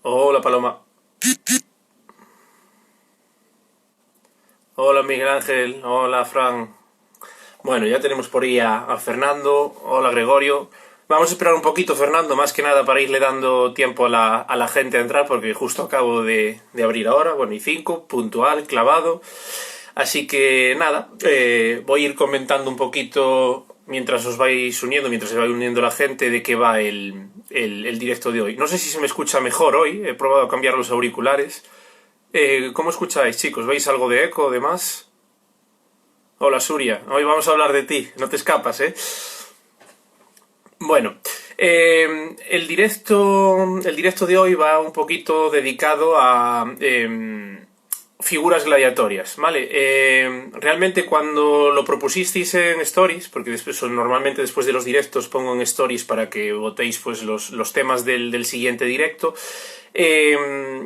Hola Paloma. Hola Miguel Ángel. Hola Fran. Bueno, ya tenemos por ahí a Fernando. Hola Gregorio. Vamos a esperar un poquito, Fernando, más que nada para irle dando tiempo a la gente a entrar, porque justo acabo de abrir ahora, bueno, y 5, puntual, clavado. Así que nada, voy a ir comentando un poquito mientras os vais uniendo, mientras se va uniendo la gente, de qué va el directo de hoy. No sé si se me escucha mejor hoy, he probado a cambiar los auriculares. ¿Cómo escucháis, chicos? ¿Veis algo de eco, de más? Hola, Suria. Hoy vamos a hablar de ti, no te escapas, ¿eh? Bueno, el directo de hoy va un poquito dedicado a figuras gladiatorias, ¿vale? Realmente cuando lo propusisteis en Stories, porque normalmente después de los directos pongo en Stories para que votéis pues los temas del siguiente directo,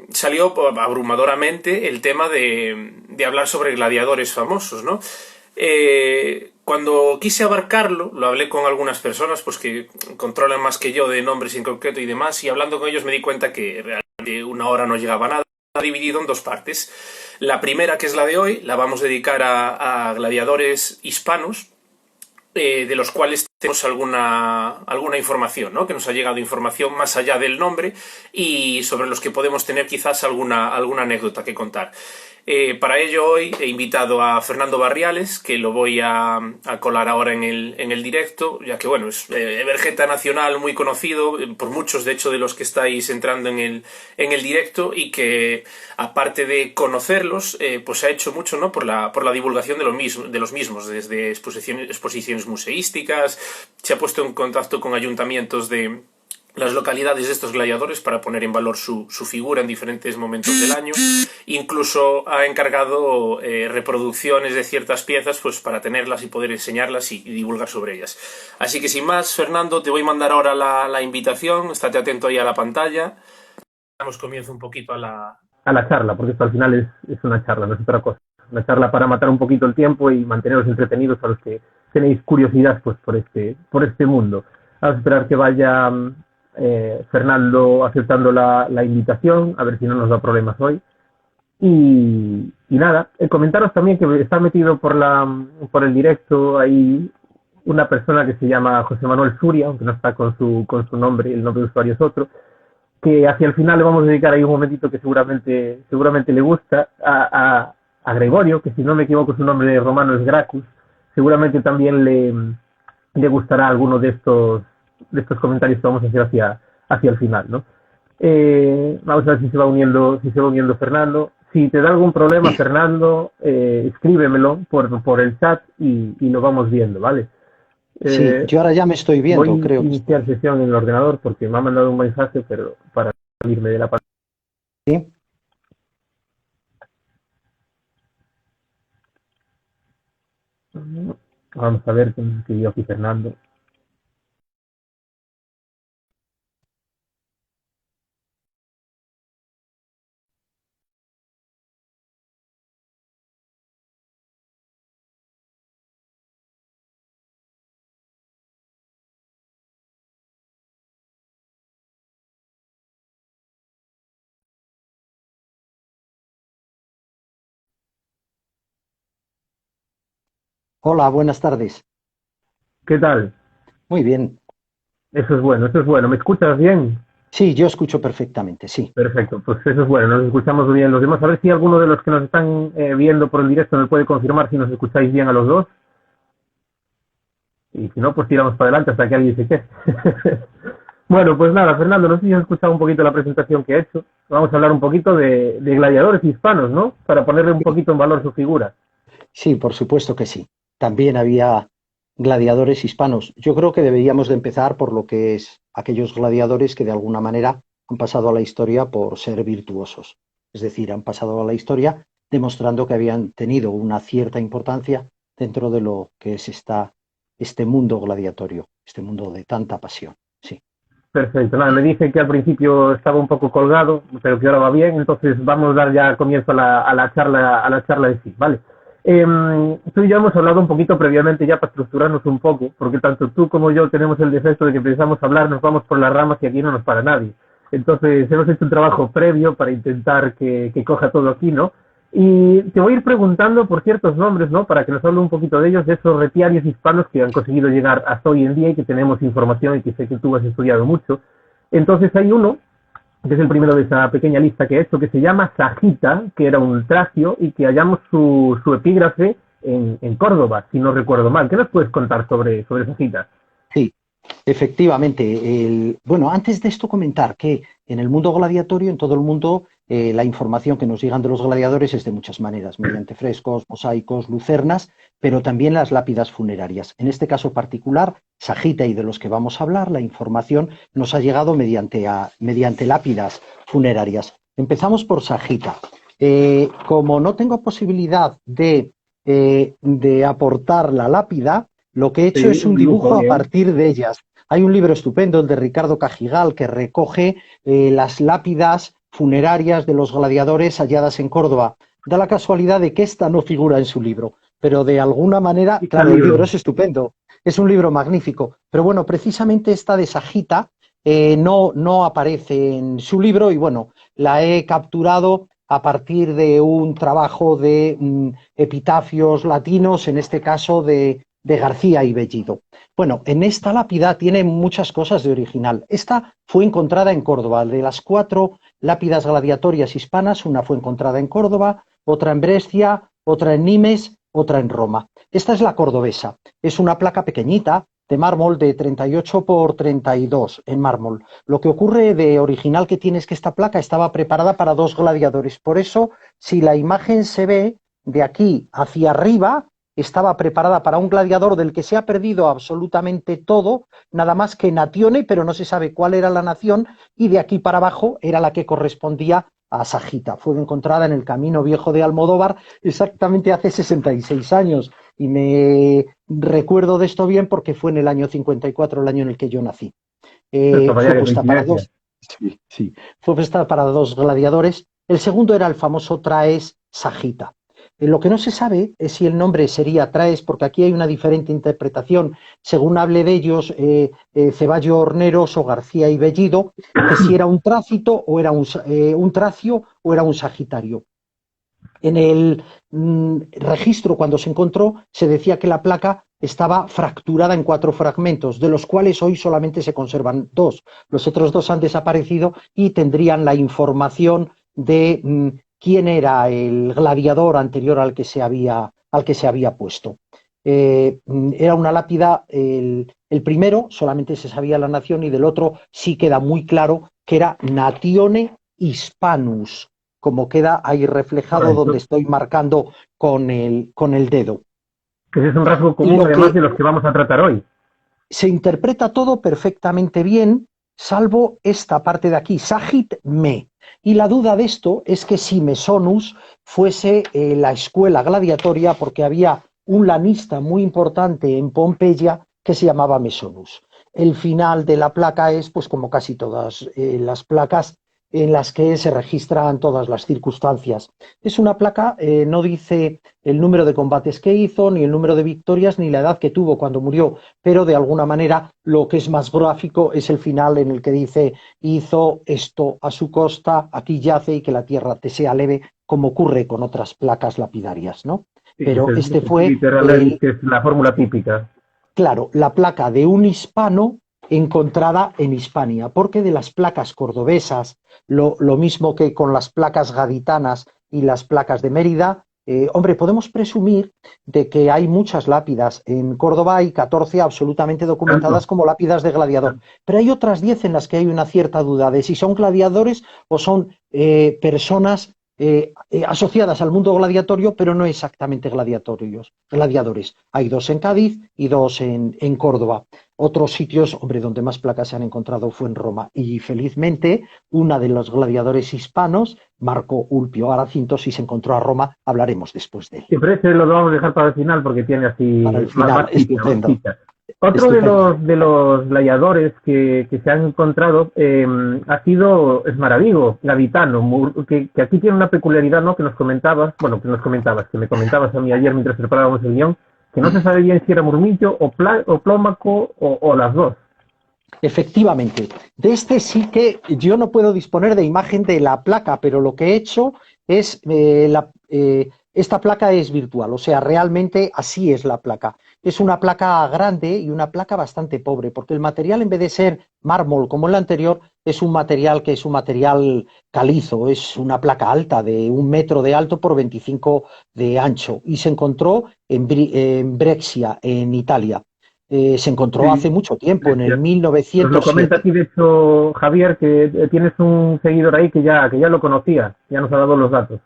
salió abrumadoramente el tema de hablar sobre gladiadores famosos, ¿no? Cuando quise abarcarlo, lo hablé con algunas personas pues que controlan más que yo de nombres en concreto y demás, y hablando con ellos me di cuenta que realmente una hora no llegaba a nada. Dividido en dos partes. La primera, que es la de hoy, la vamos a dedicar a gladiadores hispanos, de los cuales tenemos alguna información, ¿no? Que nos ha llegado información más allá del nombre y sobre los que podemos tener quizás alguna anécdota que contar. Para ello hoy he invitado a Fernando Barriales, que lo voy a colar ahora en el directo, ya que bueno, es Evergeta nacional muy conocido por muchos, de hecho, de los que estáis entrando en el directo, y que aparte de conocerlos, pues ha hecho mucho, ¿no? por la divulgación de los mismos, desde exposiciones museísticas, se ha puesto en contacto con ayuntamientos de las localidades de estos gladiadores para poner en valor su figura en diferentes momentos del año. Incluso ha encargado reproducciones de ciertas piezas pues para tenerlas y poder enseñarlas y divulgar sobre ellas. Así que sin más, Fernando, te voy a mandar ahora la invitación, estate atento ahí a la pantalla. Damos comienzo un poquito a la charla, porque esto al final es una charla, no es otra cosa. Una charla para matar un poquito el tiempo y manteneros entretenidos a los que tenéis curiosidad pues por este mundo. Vamos a esperar que vaya Fernando aceptando la invitación, a ver si no nos da problemas hoy. Y nada, comentaros también que está metido por el directo ahí una persona que se llama José Manuel Suria, aunque no está con su nombre, el nombre de usuario es otro, que hacia el final le vamos a dedicar ahí un momentito que seguramente le gusta, a Gregorio, que si no me equivoco su nombre romano es Gracchus, seguramente también le gustará alguno de estos comentarios que vamos a hacer hacia el final, ¿no? Vamos a ver si se va uniendo Fernando. Si te da algún problema, Fernando, escríbemelo por el chat y lo vamos viendo, ¿vale? Sí, yo ahora ya me estoy viendo, Voy a creo. iniciar sesión en el ordenador porque me ha mandado un mensaje, pero para salirme de la pantalla. Sí. Vamos a ver qué me escribió aquí Fernando. Hola, buenas tardes. ¿Qué tal? Muy bien. Eso es bueno, eso es bueno. ¿Me escuchas bien? Sí, yo escucho perfectamente, sí. Perfecto, pues eso es bueno, nos escuchamos bien los demás. A ver si alguno de los que nos están viendo por el directo me puede confirmar si nos escucháis bien a los dos. Y si no, pues tiramos para adelante hasta que alguien se quede. Bueno, pues nada, Fernando, no sé si has escuchado un poquito la presentación que he hecho. Vamos a hablar un poquito de gladiadores hispanos, ¿no? Para ponerle un poquito en valor su figura. Sí, por supuesto que sí. También había gladiadores hispanos. Yo creo que deberíamos de empezar por lo que es aquellos gladiadores que de alguna manera han pasado a la historia por ser virtuosos. Es decir, han pasado a la historia demostrando que habían tenido una cierta importancia dentro de lo que es este mundo gladiatorio, este mundo de tanta pasión. Sí. Perfecto, nada, me dice que al principio estaba un poco colgado, pero que ahora va bien, entonces vamos a dar ya comienzo a la charla de sí, ¿vale? Tú y yo hemos hablado un poquito previamente ya para estructurarnos un poco, porque tanto tú como yo tenemos el defecto de que empezamos a hablar, nos vamos por las ramas y aquí no nos para nadie. Entonces hemos hecho un trabajo previo para intentar que coja todo aquí, ¿no? Y te voy a ir preguntando por ciertos nombres, ¿no? Para que nos hable un poquito de ellos, de esos retiarios hispanos que han conseguido llegar hasta hoy en día y que tenemos información y que sé que tú has estudiado mucho. Entonces hay uno, que es el primero de esa pequeña lista que he hecho, que se llama Sagita, que era un tracio y que hallamos su epígrafe en Córdoba, si no recuerdo mal. ¿Qué nos puedes contar sobre Sagita? Sí, efectivamente. Bueno, antes de esto comentar que en el mundo gladiatorio, en todo el mundo, la información que nos llegan de los gladiadores es de muchas maneras, mediante frescos, mosaicos, lucernas, pero también las lápidas funerarias. En este caso particular, Sagita y de los que vamos a hablar, la información nos ha llegado mediante lápidas funerarias. Empezamos por Sagita. Como no tengo posibilidad de aportar la lápida, lo que he hecho es un dibujo a partir de ellas. Hay un libro estupendo, el de Ricardo Cajigal, que recoge las lápidas funerarias de los gladiadores halladas en Córdoba. Da la casualidad de que esta no figura en su libro, pero de alguna manera, claro, el libro es estupendo, es un libro magnífico. Pero bueno, precisamente esta de Sagita no aparece en su libro y bueno, la he capturado a partir de un trabajo de epitafios latinos, en este caso de García y Bellido. Bueno, en esta lápida tiene muchas cosas de original. Esta fue encontrada en Córdoba. De las 4 lápidas gladiatorias hispanas, una fue encontrada en Córdoba, otra en Brescia, otra en Nimes, otra en Roma. Esta es la cordobesa. Es una placa pequeñita de mármol de 38 por 32 en mármol. Lo que ocurre de original que tiene es que esta placa estaba preparada para 2 gladiadores. Por eso, si la imagen se ve de aquí hacia arriba, estaba preparada para un gladiador del que se ha perdido absolutamente todo, nada más que Natione, pero no se sabe cuál era la nación, y de aquí para abajo era la que correspondía a Sagita. Fue encontrada en el Camino Viejo de Almodóvar exactamente hace 66 años, y me recuerdo de esto bien porque fue en el año 54, el año en el que yo nací. Fue puesta para fue puesta para 2 gladiadores. El segundo era el famoso Traes Sagita. Lo que no se sabe es si el nombre sería Traes, porque aquí hay una diferente interpretación, según hable de ellos Ceballo Horneros o García y Bellido, que si era un trácito o era un tracio o era un sagitario. En el registro, cuando se encontró, se decía que la placa estaba fracturada en 4 fragmentos, de los cuales hoy solamente se conservan 2. Los otros 2 han desaparecido y tendrían la información de quién era el gladiador anterior al que se había puesto. Era una lápida, el primero solamente se sabía la nación y del otro sí queda muy claro que era Natione Hispanus, como queda ahí reflejado donde estoy marcando con el dedo. Que es un rasgo común además de los que vamos a tratar hoy. Se interpreta todo perfectamente bien, salvo esta parte de aquí, Sagit me. Y la duda de esto es que si Mesonus fuese la escuela gladiatoria, porque había un lanista muy importante en Pompeya que se llamaba Mesonus. El final de la placa es, pues como casi todas las placas, en las que se registran todas las circunstancias. Es una placa, no dice el número de combates que hizo, ni el número de victorias, ni la edad que tuvo cuando murió, pero de alguna manera lo que es más gráfico es el final en el que dice hizo esto a su costa, aquí yace y que la tierra te sea leve, como ocurre con otras placas lapidarias, ¿no? Sí, pero este fue... Literalmente es la fórmula típica. Claro, la placa de un hispano encontrada en Hispania, porque de las placas cordobesas, lo mismo que con las placas gaditanas y las placas de Mérida, hombre, podemos presumir de que hay muchas lápidas. En Córdoba hay 14 absolutamente documentadas como lápidas de gladiador, pero hay otras 10 en las que hay una cierta duda de si son gladiadores o son personas asociadas al mundo gladiatorio, pero no exactamente gladiadores. Hay 2 en Cádiz y 2 en Córdoba. Otros sitios, hombre, donde más placas se han encontrado fue en Roma. Y felizmente, una de los gladiadores hispanos, Marco Ulpio Aracinto, si se encontró a Roma, hablaremos después de él. Siempre ese lo vamos a dejar para el final porque tiene así... Para el final, estupendo. Otro de los gladiadores que se han encontrado ha sido Esmaravigo, gaditano, que aquí tiene una peculiaridad, ¿no? Que me comentabas a mí ayer mientras preparábamos el guión, que no se sabe bien si era murmillo o plómaco o las dos. Efectivamente. De este sí que yo no puedo disponer de imagen de la placa, pero lo que he hecho es, esta placa es virtual, o sea, realmente así es la placa. Es una placa grande y una placa bastante pobre, porque el material, en vez de ser mármol como el anterior, es un material que es un material calizo, es una placa alta de 1 metro de alto por 25 de ancho, y se encontró en Brexia, en Italia. Se encontró Sí, hace mucho tiempo, en el gracias. Nos lo comenta 1907. aquí, de hecho, Javier, que tienes un seguidor ahí que ya lo conocía, ya nos ha dado los datos.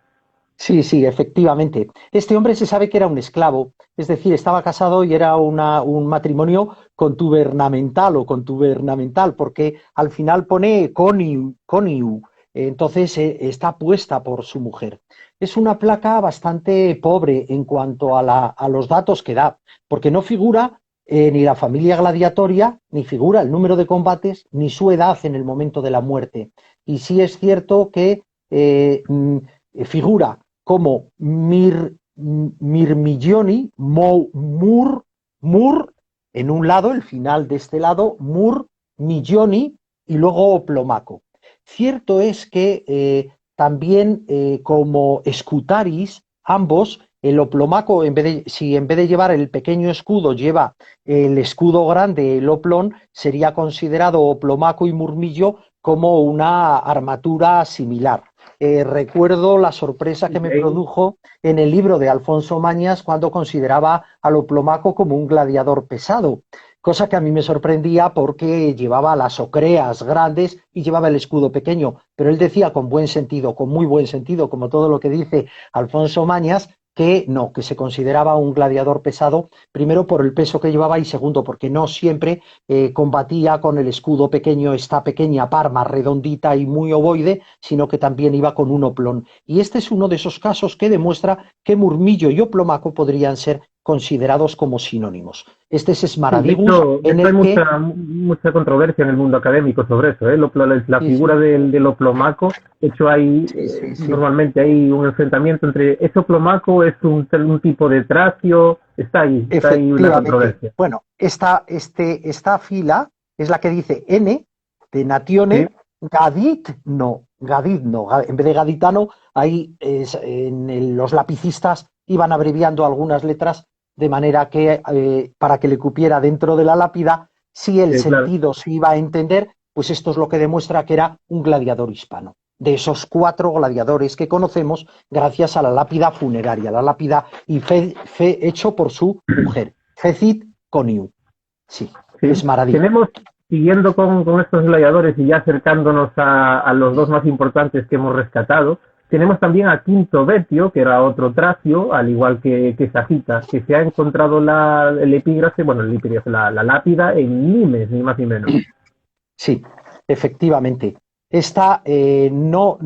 Sí, sí, efectivamente. Este hombre se sabe que era un esclavo, es decir, estaba casado y era un matrimonio contubernamental o contubernamental, porque al final pone coniu, entonces está puesta por su mujer. Es una placa bastante pobre en cuanto a los datos que da, porque no figura ni la familia gladiatoria, ni figura el número de combates, ni su edad en el momento de la muerte. Y sí es cierto que figura como Mirmigioni, Mur, en un lado, el final de este lado, Migioni y luego Plomaco. Cierto es que también como Scutaris, ambos, el Oplomaco, si en vez de llevar el pequeño escudo lleva el escudo grande, el Oplon, sería considerado Oplomaco y Murmillo como una armatura similar. Recuerdo la sorpresa que me Okay. produjo en el libro de Alfonso Mañas cuando consideraba a Oplomaco como un gladiador pesado, cosa que a mí me sorprendía porque llevaba las ocreas grandes y llevaba el escudo pequeño, pero él decía con buen sentido, con muy buen sentido, como todo lo que dice Alfonso Mañas, que no, que se consideraba un gladiador pesado, primero por el peso que llevaba y segundo porque no siempre combatía con el escudo pequeño, esta pequeña parma redondita y muy ovoide, sino que también iba con un oplón. Y este es uno de esos casos que demuestra que Murmillo y Oplomaco podrían ser considerados como sinónimos. Este es Sí, Smaragdigus, de en hecho hay el que, mucha controversia en el mundo académico sobre eso, ¿eh? La sí, figura sí, del oplomaco, de hecho hay, sí, sí, sí. normalmente hay un enfrentamiento entre ese oplomaco, es un tipo de tracio, está ahí la Efectivamente. controversia. Bueno, esta fila es la que dice N de Sí, Natione, Gadit no. En vez de gaditano, ahí los lapicistas iban abreviando algunas letras de manera que para que le cupiera dentro de la lápida, si el claro. sentido se iba a entender, pues esto es lo que demuestra que era un gladiador hispano. De esos 4 gladiadores que conocemos gracias a la lápida funeraria, la lápida y fe hecho por su mujer, Fecit Coniu. Sí, Sí. es Maradí. Tenemos, siguiendo con estos gladiadores y ya acercándonos a los dos más importantes que hemos rescatado, tenemos también a Quinto Betio, que era otro tracio, al igual que Sagita, que se ha encontrado el epígrafe, bueno, la lápida en Nimes, ni más ni menos. Sí, efectivamente. Esta no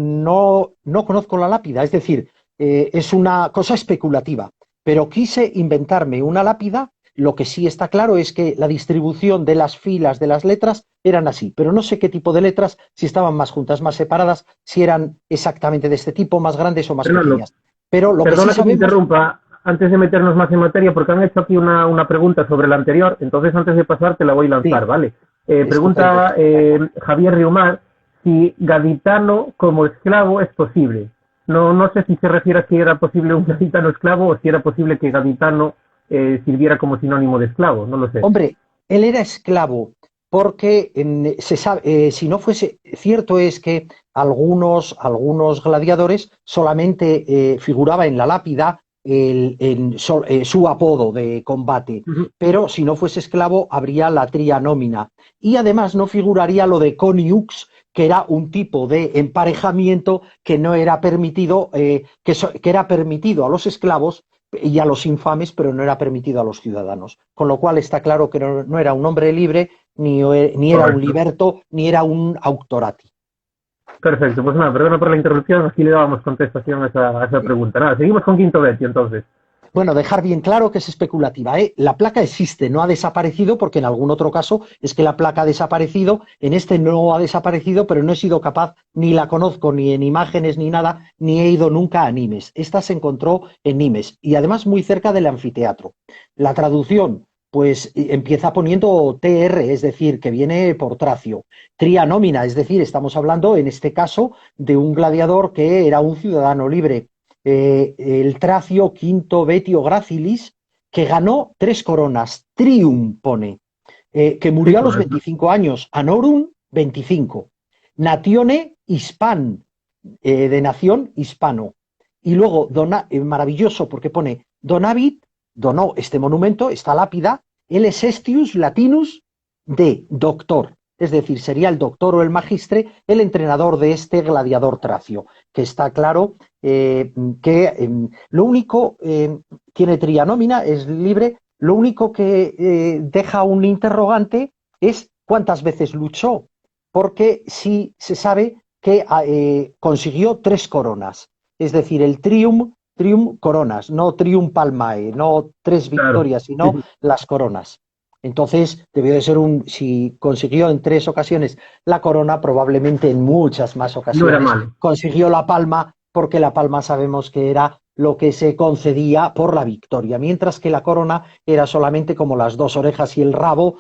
conozco la lápida, es decir, es una cosa especulativa, pero quise inventarme una lápida. Lo que sí está claro es que la distribución de las filas de las letras eran así, pero no sé qué tipo de letras, si estaban más juntas, más separadas, si eran exactamente de este tipo, más grandes o más Fernando, pequeñas. Pero lo que sí perdona que te sabemos, interrumpa, antes de meternos más en materia, porque han hecho aquí una pregunta sobre la anterior, entonces antes de pasar te la voy a lanzar, sí, ¿vale? estupendo. Pregunta Javier Riomar si gaditano como esclavo es posible. No sé si se refiere a si era posible un gaditano esclavo o si era posible que gaditano sirviera como sinónimo de esclavo, no lo sé. Hombre, él era esclavo porque se sabe, si no fuese cierto es que algunos gladiadores solamente figuraba en la lápida su apodo de combate, Uh -huh. pero si no fuese esclavo habría la tria nómina y además no figuraría lo de coniux, que era un tipo de emparejamiento que no era permitido, que era permitido a los esclavos y a los infames, pero no era permitido a los ciudadanos. Con lo cual está claro que no era un hombre libre, ni era un Correcto. liberto, ni era un auctorati. Perfecto, pues nada, perdona por la interrupción, aquí le dábamos contestación a esa pregunta. Nada, seguimos con Quinto Betio entonces. Bueno, dejar bien claro que es especulativa, ¿eh? La placa existe, no ha desaparecido, porque en algún otro caso es que la placa ha desaparecido, en este no ha desaparecido, pero no he sido capaz, ni la conozco ni en imágenes ni nada, ni he ido nunca a Nimes. Esta se encontró en Nimes y además muy cerca del anfiteatro. La traducción pues empieza poniendo TR, es decir, que viene por Tracio. Tria nomina, es decir, estamos hablando en este caso de un gladiador que era un ciudadano libre. El Tracio Quinto Vetio Gracilis, que ganó 3 coronas. Trium pone, que murió a los 25 años. Anorum, 25. Natione Hispan, de nación hispano. Y luego, maravilloso, porque pone Donavit, donó este monumento, esta lápida, el Sestius Latinus de doctor, es decir, sería el doctor o el magistre, el entrenador de este gladiador Tracio, que está claro que lo único, tiene tria nomina, es libre, lo único que deja un interrogante es cuántas veces luchó, porque sí se sabe que consiguió 3 coronas, es decir, el trium coronas, no trium palmae, no 3 victorias, sino las coronas. Entonces, debió de ser si consiguió en 3 ocasiones la corona, probablemente en muchas más ocasiones consiguió la palma, porque la palma sabemos que era lo que se concedía por la victoria, mientras que la corona era solamente como las 2 orejas y el rabo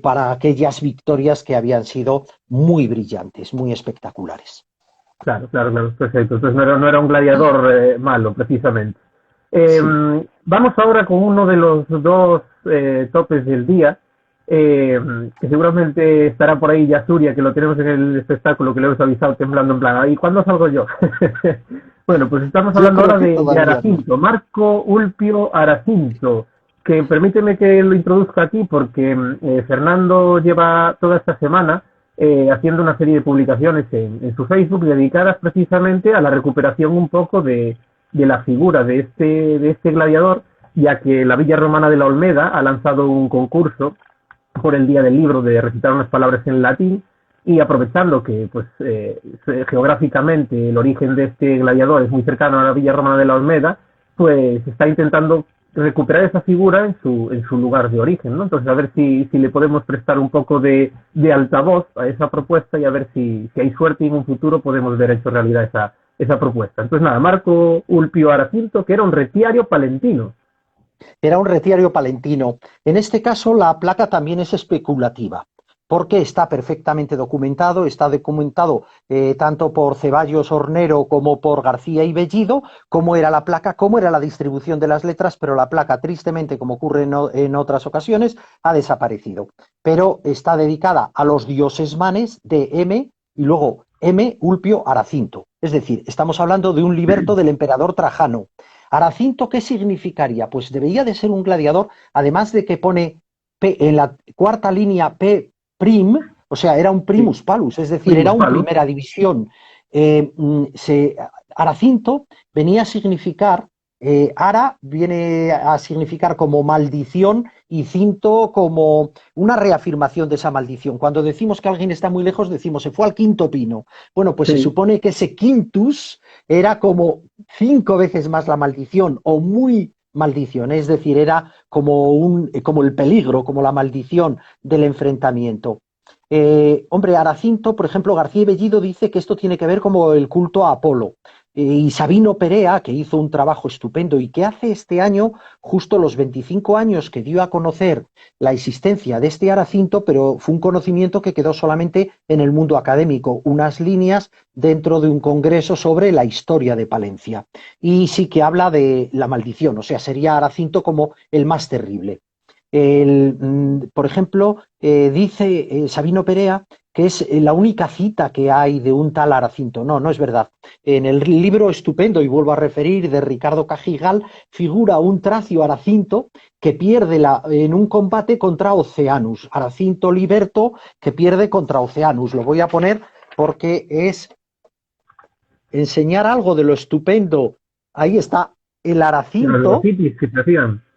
para aquellas victorias que habían sido muy brillantes, muy espectaculares. Claro, perfecto. Entonces no era un gladiador malo, precisamente. Sí. Vamos ahora con uno de los 2 topes del día, que seguramente estará por ahí Yasuria, que lo tenemos en el espectáculo, que le hemos avisado temblando en plan, ¿y cuándo salgo yo? Bueno, pues estamos hablando ahora de Aracinto, Marco Ulpio Aracinto, que permíteme que lo introduzca aquí porque Fernando lleva toda esta semana haciendo una serie de publicaciones en su Facebook dedicadas precisamente a la recuperación un poco de la figura de este gladiador, ya que la Villa Romana de la Olmeda ha lanzado un concurso por el Día del Libro de recitar unas palabras en latín, y aprovechando que pues geográficamente el origen de este gladiador es muy cercano a la Villa Romana de la Olmeda, pues está intentando recuperar esa figura en su lugar de origen, ¿no? Entonces, a ver si le podemos prestar un poco de altavoz a esa propuesta y a ver si hay suerte y en un futuro podemos ver hecho realidad esa propuesta. Entonces, nada, Marco Ulpio Aracinto, que era un retiario palentino. Era un retiario palentino. En este caso, la placa también es especulativa, porque está perfectamente documentado, tanto por Ceballos Hornero como por García y Bellido, cómo era la placa, cómo era la distribución de las letras, pero la placa, tristemente, como ocurre en otras ocasiones, ha desaparecido. Pero está dedicada a los dioses manes de M y luego M. Ulpio Aracinto. Es decir, estamos hablando de un liberto del emperador Trajano. Aracinto, ¿qué significaría? Pues debería de ser un gladiador, además de que pone P, en la cuarta línea P' prim, o sea, era un primus palus, es decir, era un primera división. Aracinto venía a significar, ara viene a significar como maldición y cinto como una reafirmación de esa maldición. Cuando decimos que alguien está muy lejos, decimos se fue al quinto pino. Bueno, pues se supone que ese quintus era como 5 veces más la maldición o muy maldición, es decir, era como el peligro, como la maldición del enfrentamiento. Hombre, Aracinto, por ejemplo, García y Bellido dice que esto tiene que ver como el culto a Apolo. Y Sabino Perea, que hizo un trabajo estupendo y que hace este año justo los 25 años que dio a conocer la existencia de este Aracinto, pero fue un conocimiento que quedó solamente en el mundo académico, unas líneas dentro de un congreso sobre la historia de Palencia. Y sí que habla de la maldición, o sea, sería Aracinto como el más terrible. Por ejemplo, dice Sabino Perea que es la única cita que hay de un tal Aracinto. No es verdad. En el libro estupendo, y vuelvo a referir, de Ricardo Cajigal, figura un tracio Aracinto que pierde en un combate contra Oceanus. Aracinto Liberto que pierde contra Oceanus. Lo voy a poner porque es enseñar algo de lo estupendo. Ahí está el Aracinto.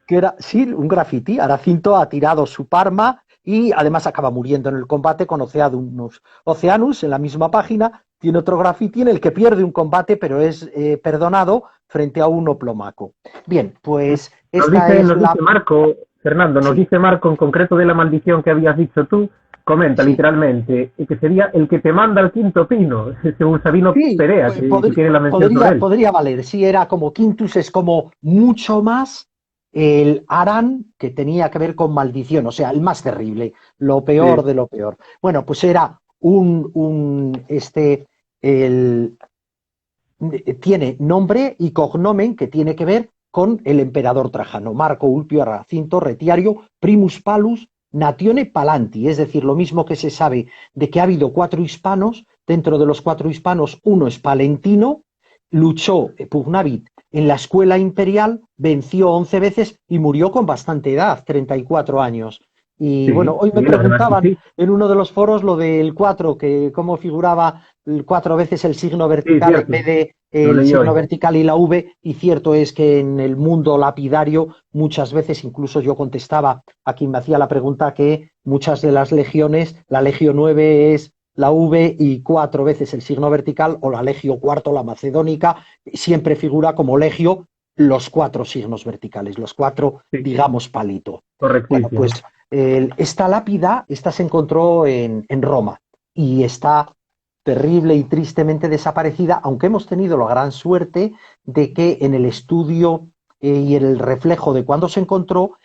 Que era, sí, un grafiti. Aracinto ha tirado su parma y además acaba muriendo en el combate con Oceanus. Oceanus, en la misma página, tiene otro grafiti en el que pierde un combate, pero es perdonado frente a un oplomaco. Bien, pues esta dice Marco, Fernando, nos dice Marco en concreto de la maldición que habías dicho tú, comenta literalmente, que sería el que te manda al quinto pino, según Sabino Perea, que tiene la mención sobre él. Podría valer, sí, era como quintus, es como mucho más el Aran, que tenía que ver con maldición, o sea, el más terrible, lo peor de lo peor. Bueno, pues era tiene nombre y cognomen que tiene que ver con el emperador Trajano, Marco Ulpio Aracinto Retiario Primus Palus Natione Palanti, es decir, lo mismo que se sabe de que ha habido 4 hispanos, dentro de los 4 hispanos uno es palentino, luchó pugnavit en la escuela imperial, venció 11 veces y murió con bastante edad, 34 años. Y bueno, hoy me preguntaban en uno de los foros lo del 4, que cómo figuraba 4 veces el signo vertical en vez de el signo vertical y la V, y cierto es que en el mundo lapidario muchas veces, incluso yo contestaba a quien me hacía la pregunta, que muchas de las legiones, la legio 9 es la V y 4 veces el signo vertical, o la legio cuarto, la macedónica, siempre figura como legio los 4 signos verticales, los 4, digamos, palito. Bueno, pues esta lápida, esta se encontró en Roma y está terrible y tristemente desaparecida, aunque hemos tenido la gran suerte de que en el estudio y en el reflejo de cuando se encontró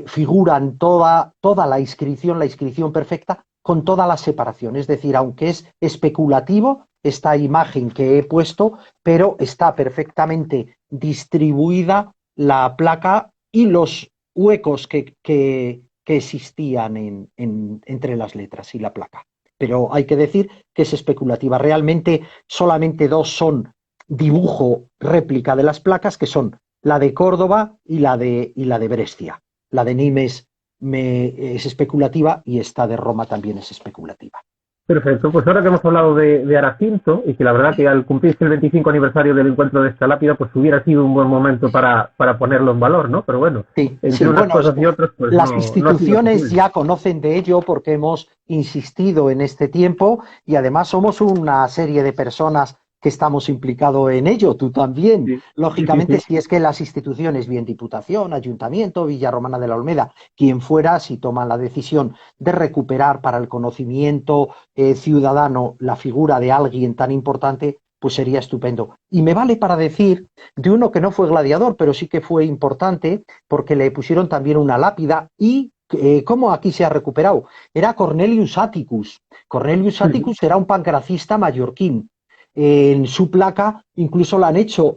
figuran toda la inscripción perfecta con toda la separación. Es decir, aunque es especulativo esta imagen que he puesto, pero está perfectamente distribuida la placa y los huecos que existían entre las letras y la placa. Pero hay que decir que es especulativa. Realmente solamente 2 son dibujo réplica de las placas, que son la de Córdoba y la de Brescia. La de Nimes es especulativa y esta de Roma también es especulativa. Perfecto, pues ahora que hemos hablado de Aracinto, y que la verdad que al cumplirse el 25 aniversario del encuentro de esta lápida, pues hubiera sido un buen momento para ponerlo en valor, ¿no? Pero bueno, entre unas cosas y otras, pues las instituciones ya conocen de ello porque hemos insistido en este tiempo y además somos una serie de personas que estamos implicados en ello, tú también. Lógicamente, si es que las instituciones, bien Diputación, Ayuntamiento, Villa Romana de la Olmeda, quien fuera, si toman la decisión de recuperar para el conocimiento ciudadano la figura de alguien tan importante, pues sería estupendo. Y me vale para decir de uno que no fue gladiador, pero sí que fue importante, porque le pusieron también una lápida y ¿cómo aquí se ha recuperado? Era Cornelius Atticus. Cornelius Atticus era un pancracista mallorquín. En su placa incluso la han hecho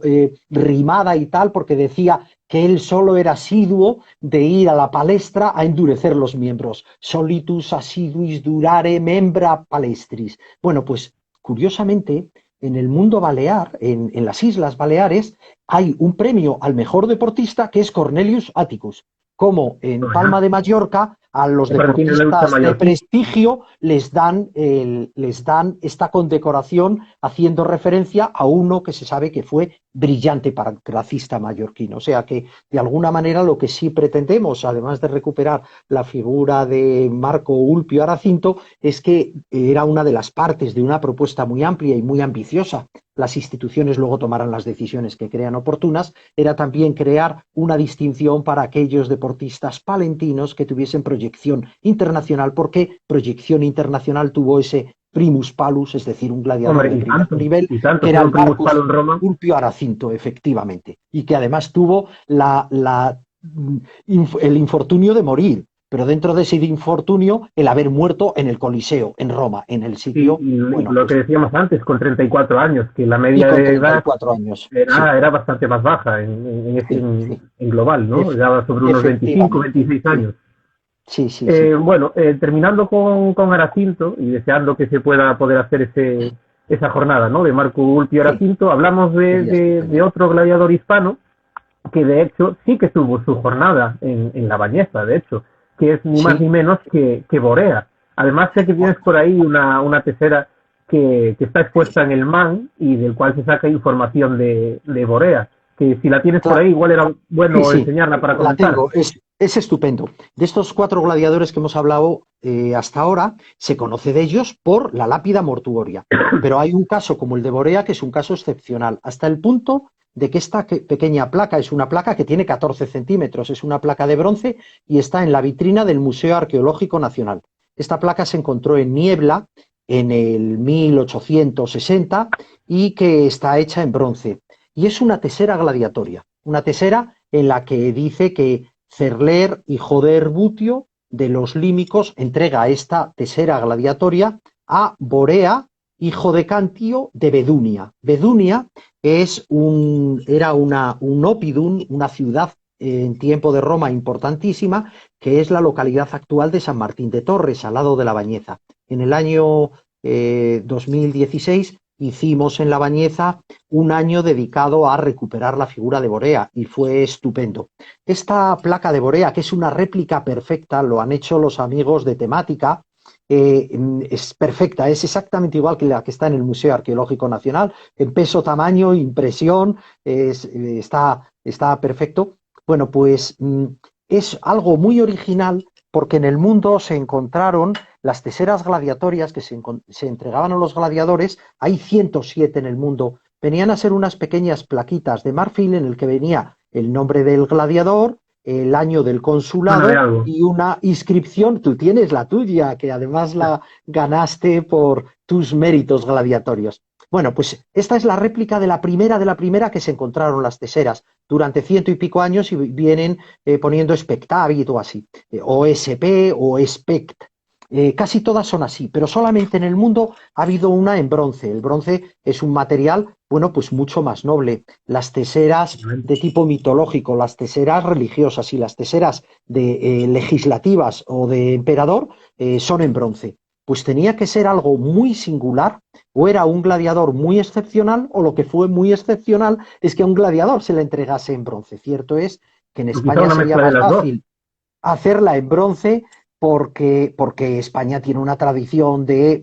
rimada y tal, porque decía que él solo era asiduo de ir a la palestra a endurecer los miembros. Solitus assiduis durare membra palestris. Bueno, pues curiosamente en el mundo balear, en las Islas Baleares, hay un premio al mejor deportista que es Cornelius Atticus. Como en Palma de Mallorca a los deportistas de prestigio les dan esta condecoración haciendo referencia a uno que se sabe que fue brillante pancracista mallorquino. O sea que de alguna manera lo que sí pretendemos, además de recuperar la figura de Marco Ulpio Aracinto, es que era una de las partes de una propuesta muy amplia y muy ambiciosa. Las instituciones luego tomarán las decisiones que crean oportunas, era también crear una distinción para aquellos deportistas palentinos que tuviesen proyección internacional, porque proyección internacional tuvo ese primus palus, es decir, un gladiador de primer nivel, que era el Marcus Ulpio Aracinto, efectivamente, y que además tuvo el infortunio de morir. Pero dentro de ese infortunio, el haber muerto en el Coliseo, en Roma, en el sitio... bueno, lo que decíamos antes, con 34 años, que la media de edad era bastante más baja en global, ¿no? Era sobre unos 25, 26 años. Sí. Bueno, terminando con Aracinto y deseando que se pueda poder hacer esa jornada, ¿no? De Marco Ulpio Aracinto, hablamos de otro gladiador hispano que de hecho sí que tuvo su jornada en La Bañeza, de hecho, que es ni más ni menos que Borea. Además sé que tienes por ahí una tesera que está expuesta en el MAN y del cual se saca información de Borea, que si la tienes por ahí igual era bueno enseñarla para comentar. La tengo, es estupendo. De estos 4 gladiadores que hemos hablado hasta ahora, se conoce de ellos por la lápida mortuoria, pero hay un caso como el de Borea que es un caso excepcional, hasta el punto de que esta pequeña placa es una placa que tiene 14 centímetros, es una placa de bronce y está en la vitrina del Museo Arqueológico Nacional. Esta placa se encontró en Niebla en el 1860 y que está hecha en bronce. Y es una tesera gladiatoria, una tesera en la que dice que Cerler, hijo de Erbutio, de los Límicos, entrega esta tesera gladiatoria a Borea, hijo de Cantio, de Bedunia. Bedunia era un oppidum, una ciudad en tiempo de Roma importantísima, que es la localidad actual de San Martín de Torres, al lado de La Bañeza. En el año 2016 hicimos en La Bañeza un año dedicado a recuperar la figura de Borea y fue estupendo. Esta placa de Borea, que es una réplica perfecta, lo han hecho los amigos de Temática, es perfecta, es exactamente igual que la que está en el Museo Arqueológico Nacional, en peso, tamaño, impresión, está perfecto. Bueno, pues es algo muy original porque en el mundo se encontraron las teseras gladiatorias que se entregaban a los gladiadores. Hay 107 en el mundo. Venían a ser unas pequeñas plaquitas de marfil en el que venía el nombre del gladiador, el año del consulado y una inscripción. Tú tienes la tuya, que además la ganaste por tus méritos gladiatorios. Bueno, pues esta es la réplica de la primera que se encontraron las teseras durante 100 y pico años y vienen poniendo Spectavit o así, o SP o Spect. Casi todas son así, pero solamente en el mundo ha habido una en bronce. El bronce es un material, bueno, pues mucho más noble. Las teseras de tipo mitológico, las teseras religiosas y las teseras legislativas o de emperador son en bronce. Pues tenía que ser algo muy singular, o era un gladiador muy excepcional, o lo que fue muy excepcional es que a un gladiador se le entregase en bronce. Cierto es que en España sería más fácil hacerla en bronce porque España tiene una tradición de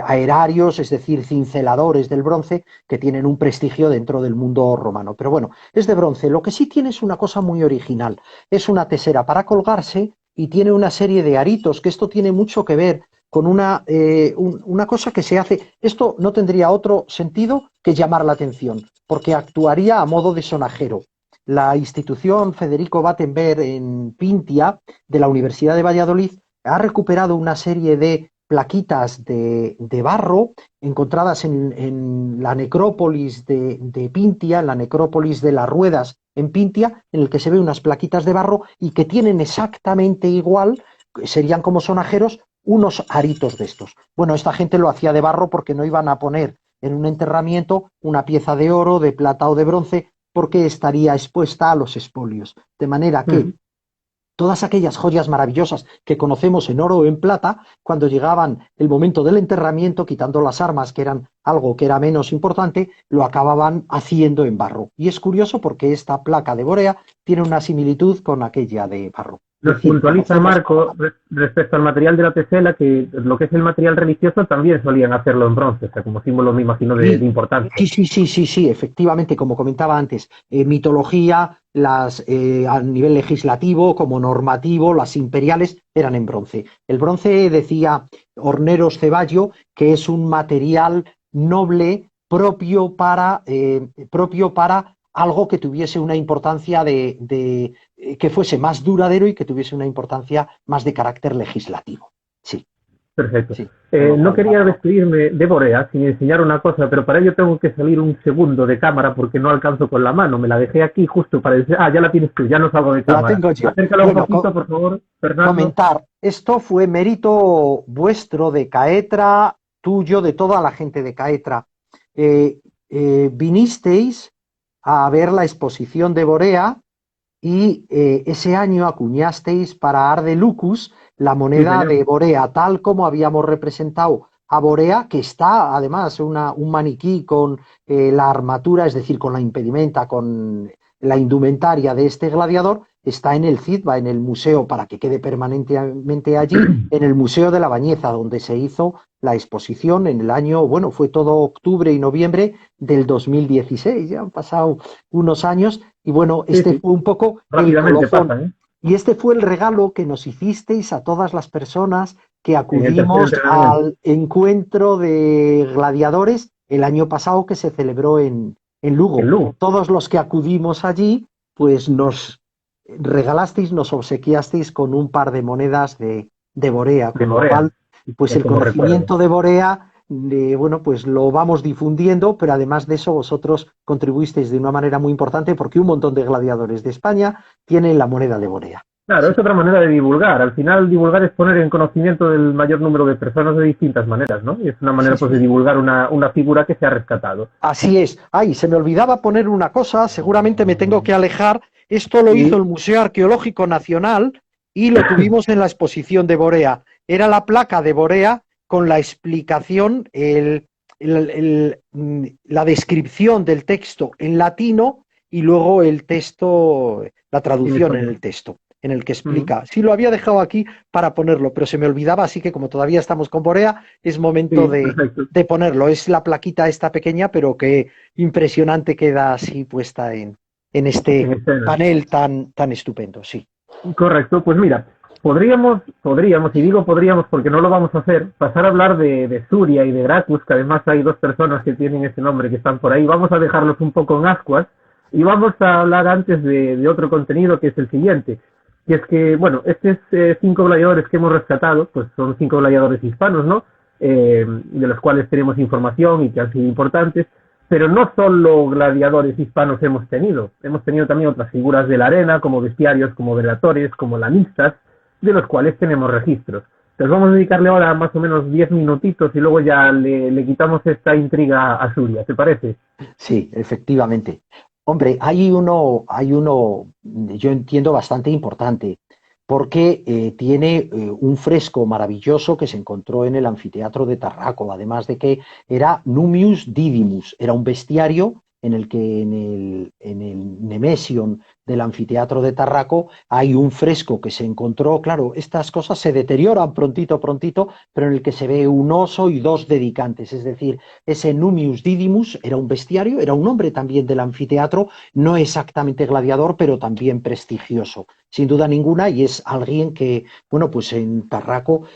aerarios, es decir, cinceladores del bronce, que tienen un prestigio dentro del mundo romano. Pero bueno, es de bronce. Lo que sí tiene es una cosa muy original. Es una tesera para colgarse y tiene una serie de aritos, que esto tiene mucho que ver con una cosa que se hace. Esto no tendría otro sentido que llamar la atención, porque actuaría a modo de sonajero. La institución Federico Battenberg en Pintia, de la Universidad de Valladolid, ha recuperado una serie de plaquitas de barro encontradas en la necrópolis de Pintia, en la necrópolis de las Ruedas en Pintia, en el que se ve unas plaquitas de barro y que tienen exactamente igual, serían como sonajeros, unos aritos de estos. Bueno, esta gente lo hacía de barro porque no iban a poner en un enterramiento una pieza de oro, de plata o de bronce, porque estaría expuesta a los expolios. De manera que todas aquellas joyas maravillosas que conocemos en oro o en plata, cuando llegaban el momento del enterramiento, quitando las armas, que eran algo que era menos importante, lo acababan haciendo en barro. Y es curioso porque esta placa de Borea tiene una similitud con aquella de barro. Nos puntualiza Marco respecto al material de la tesela que lo que es el material religioso también solían hacerlo en bronce, o sea, como símbolo, me imagino, de importancia. Sí, efectivamente, como comentaba antes, mitología, a nivel legislativo, como normativo, las imperiales eran en bronce. El bronce, decía Horneros Ceballo, que es un material noble propio para algo que tuviese una importancia que fuese más duradero y que tuviese una importancia más de carácter legislativo. Sí. Perfecto. Sí. No quería despedirme de Borea sin enseñar una cosa, pero para ello tengo que salir un segundo de cámara porque no alcanzo con la mano. Me la dejé aquí justo para decir, ya la tienes tú, ya no salgo de cámara. La tengo yo. Acércalo un poquito, por favor, Fernando. Comentar, esto fue mérito vuestro, de Caetra, tuyo, de toda la gente de Caetra. Vinisteis a ver la exposición de Borea y ese año acuñasteis para Arde Lucus la moneda de Borea, tal como habíamos representado a Borea, que está además un maniquí con la armatura, es decir, con la impedimenta, con la indumentaria de este gladiador, está en el CIDBA, en el museo, para que quede permanentemente allí, en el Museo de La Bañeza, donde se hizo la exposición en el año, bueno, fue todo octubre y noviembre del 2016, ya han pasado unos años, y bueno, este fue un poco el colofón. Y este fue el regalo que nos hicisteis a todas las personas que acudimos al encuentro de gladiadores el año pasado que se celebró en Lugo. Todos los que acudimos allí, pues nos regalasteis, nos obsequiasteis con un par de monedas de Borea, con lo cual, pues el conocimiento de Borea bueno, pues lo vamos difundiendo, pero además de eso vosotros contribuisteis de una manera muy importante porque un montón de gladiadores de España tienen la moneda de Borea. Claro, es otra manera de divulgar. Al final, divulgar es poner en conocimiento del mayor número de personas de distintas maneras, ¿no? Y es una manera, pues, de divulgar una figura que se ha rescatado. Así es. Ay, se me olvidaba poner una cosa, seguramente me tengo que alejar. Esto lo hizo el Museo Arqueológico Nacional y lo tuvimos en la exposición de Borea. Era la placa de Borea con la explicación, la descripción del texto en latino y luego el texto, la traducción en el texto, en el que explica. Sí, lo había dejado aquí para ponerlo, pero se me olvidaba, así que como todavía estamos con Borea, es momento de ponerlo. Es la plaquita esta pequeña, pero que impresionante queda así puesta en este panel tan estupendo, sí. Correcto, pues mira, podríamos, y digo podríamos porque no lo vamos a hacer, pasar a hablar de Suria y de Gracchus, que además hay dos personas que tienen ese nombre que están por ahí. Vamos a dejarlos un poco en ascuas y vamos a hablar antes de otro contenido que es el siguiente. Y es que, bueno, estos 5 gladiadores que hemos rescatado, pues son 5 gladiadores hispanos, ¿no? De los cuales tenemos información y que han sido importantes, pero no solo gladiadores hispanos hemos tenido también otras figuras de la arena, como bestiarios, como velatores, como lanistas, de los cuales tenemos registros. Entonces vamos a dedicarle ahora más o menos 10 minutitos y luego ya le quitamos esta intriga a Suria, ¿te parece? Sí, efectivamente. Hombre, hay uno, yo entiendo, bastante importante, porque tiene un fresco maravilloso que se encontró en el anfiteatro de Tarraco, además de que era Numius Didymus, era un bestiario en el que en el Nemesion del anfiteatro de Tarraco hay un fresco que se encontró. Claro, estas cosas se deterioran prontito, pero en el que se ve un oso y 2 dedicantes, es decir, ese Numius Didymus era un bestiario, era un hombre también del anfiteatro, no exactamente gladiador, pero también prestigioso, sin duda ninguna, y es alguien que, bueno, pues en Tarraco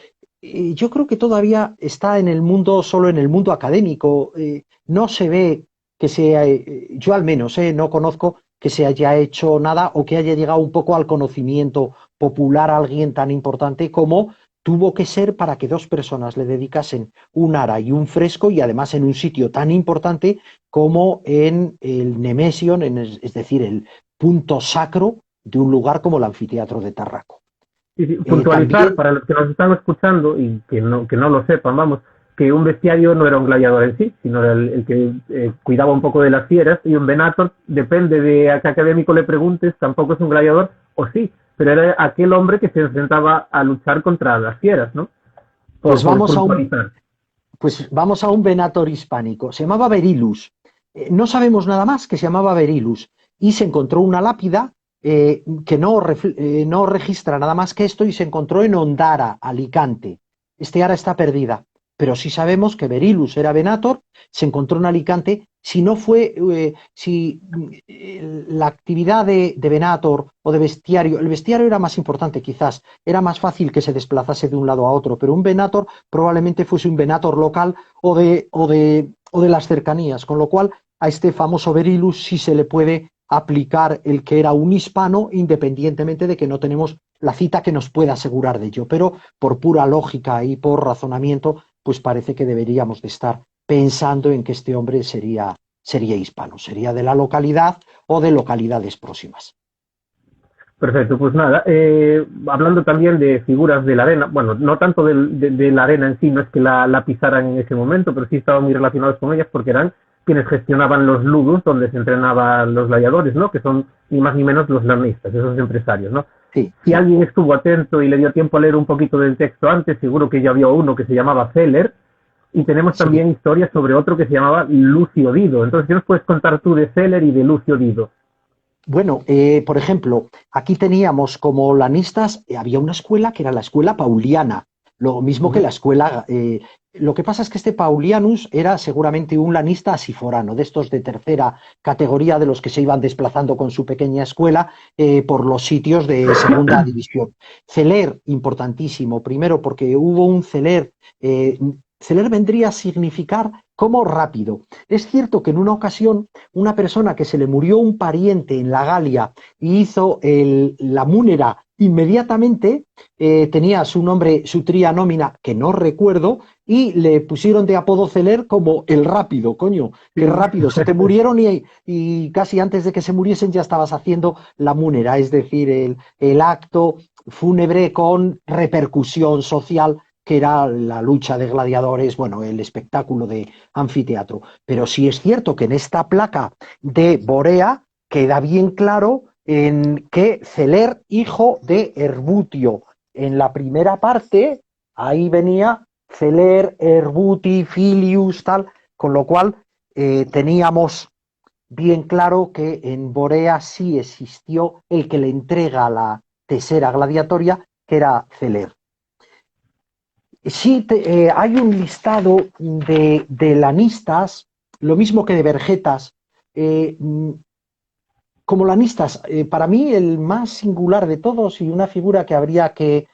yo creo que todavía está en el mundo, solo en el mundo académico, no se ve que sea, yo al menos no conozco que se haya hecho nada o que haya llegado un poco al conocimiento popular a alguien tan importante como tuvo que ser para que 2 personas le dedicasen un ara y un fresco, y además en un sitio tan importante como en el Nemesion, es decir, el punto sacro de un lugar como el anfiteatro de Tarraco. Sí, puntualizar también, para los que nos están escuchando y que no lo sepan, vamos, que un bestiario no era un gladiador en sí, sino era el que cuidaba un poco de las fieras, y un venator, depende de a qué académico le preguntes, tampoco es un gladiador, o sí, pero era aquel hombre que se enfrentaba a luchar contra las fieras, ¿no? Pues vamos a un venator hispánico, se llamaba Berilus, no sabemos nada más, que se llamaba Berilus, y se encontró una lápida que no registra nada más que esto, y se encontró en Ondara, Alicante. Este ara está perdida, pero sí sabemos que Berilus era venator, se encontró en Alicante. Si no fue, si la actividad de venator o de bestiario, el bestiario era más importante quizás, era más fácil que se desplazase de un lado a otro, pero un venator probablemente fuese un venator local o de las cercanías, con lo cual a este famoso Berilus sí se le puede aplicar el que era un hispano, independientemente de que no tenemos la cita que nos pueda asegurar de ello, pero por pura lógica y por razonamiento, pues parece que deberíamos de estar pensando en que este hombre sería hispano, sería de la localidad o de localidades próximas. Perfecto, pues nada, hablando también de figuras de la arena, bueno, no tanto de la arena en sí, no es que la pisaran en ese momento, pero sí estaban muy relacionados con ellas porque eran quienes gestionaban los ludus donde se entrenaban los gladiadores, ¿no? Que son ni más ni menos los lanistas, esos empresarios, ¿no? Sí. Si alguien estuvo atento y le dio tiempo a leer un poquito del texto antes, seguro que ya vio uno que se llamaba Celer, y tenemos también historias sobre otro que se llamaba Lucio Dido. Entonces, ¿qué nos puedes contar tú de Celer y de Lucio Dido? Bueno, por ejemplo, aquí teníamos como lanistas, había una escuela que era la escuela pauliana, lo mismo que la escuela. Lo que pasa es que este Paulianus era seguramente un lanista asiforano, de estos de tercera categoría, de los que se iban desplazando con su pequeña escuela por los sitios de segunda división. Celer, importantísimo, primero porque hubo un celer. Celer vendría a significar como rápido. Es cierto que en una ocasión una persona que se le murió un pariente en la Galia y hizo la múnera inmediatamente, tenía su nombre, su tria nómina, que no recuerdo, y le pusieron de apodo Celer como el rápido, coño, que rápido, se te murieron y casi antes de que se muriesen ya estabas haciendo la múnera, es decir, el acto fúnebre con repercusión social que era la lucha de gladiadores, bueno, el espectáculo de anfiteatro. Pero sí es cierto que en esta placa de Borea queda bien claro en que Celer, hijo de Herbutio. En la primera parte, ahí venía Celer, Herbuti, Filius, tal, con lo cual teníamos bien claro que en Borea sí existió el que le entrega la tesera gladiatoria, que era Celer. Sí, hay un listado de lanistas, lo mismo que de vergetas. Eh, Como lanistas, para mí el más singular de todos y una figura que habría que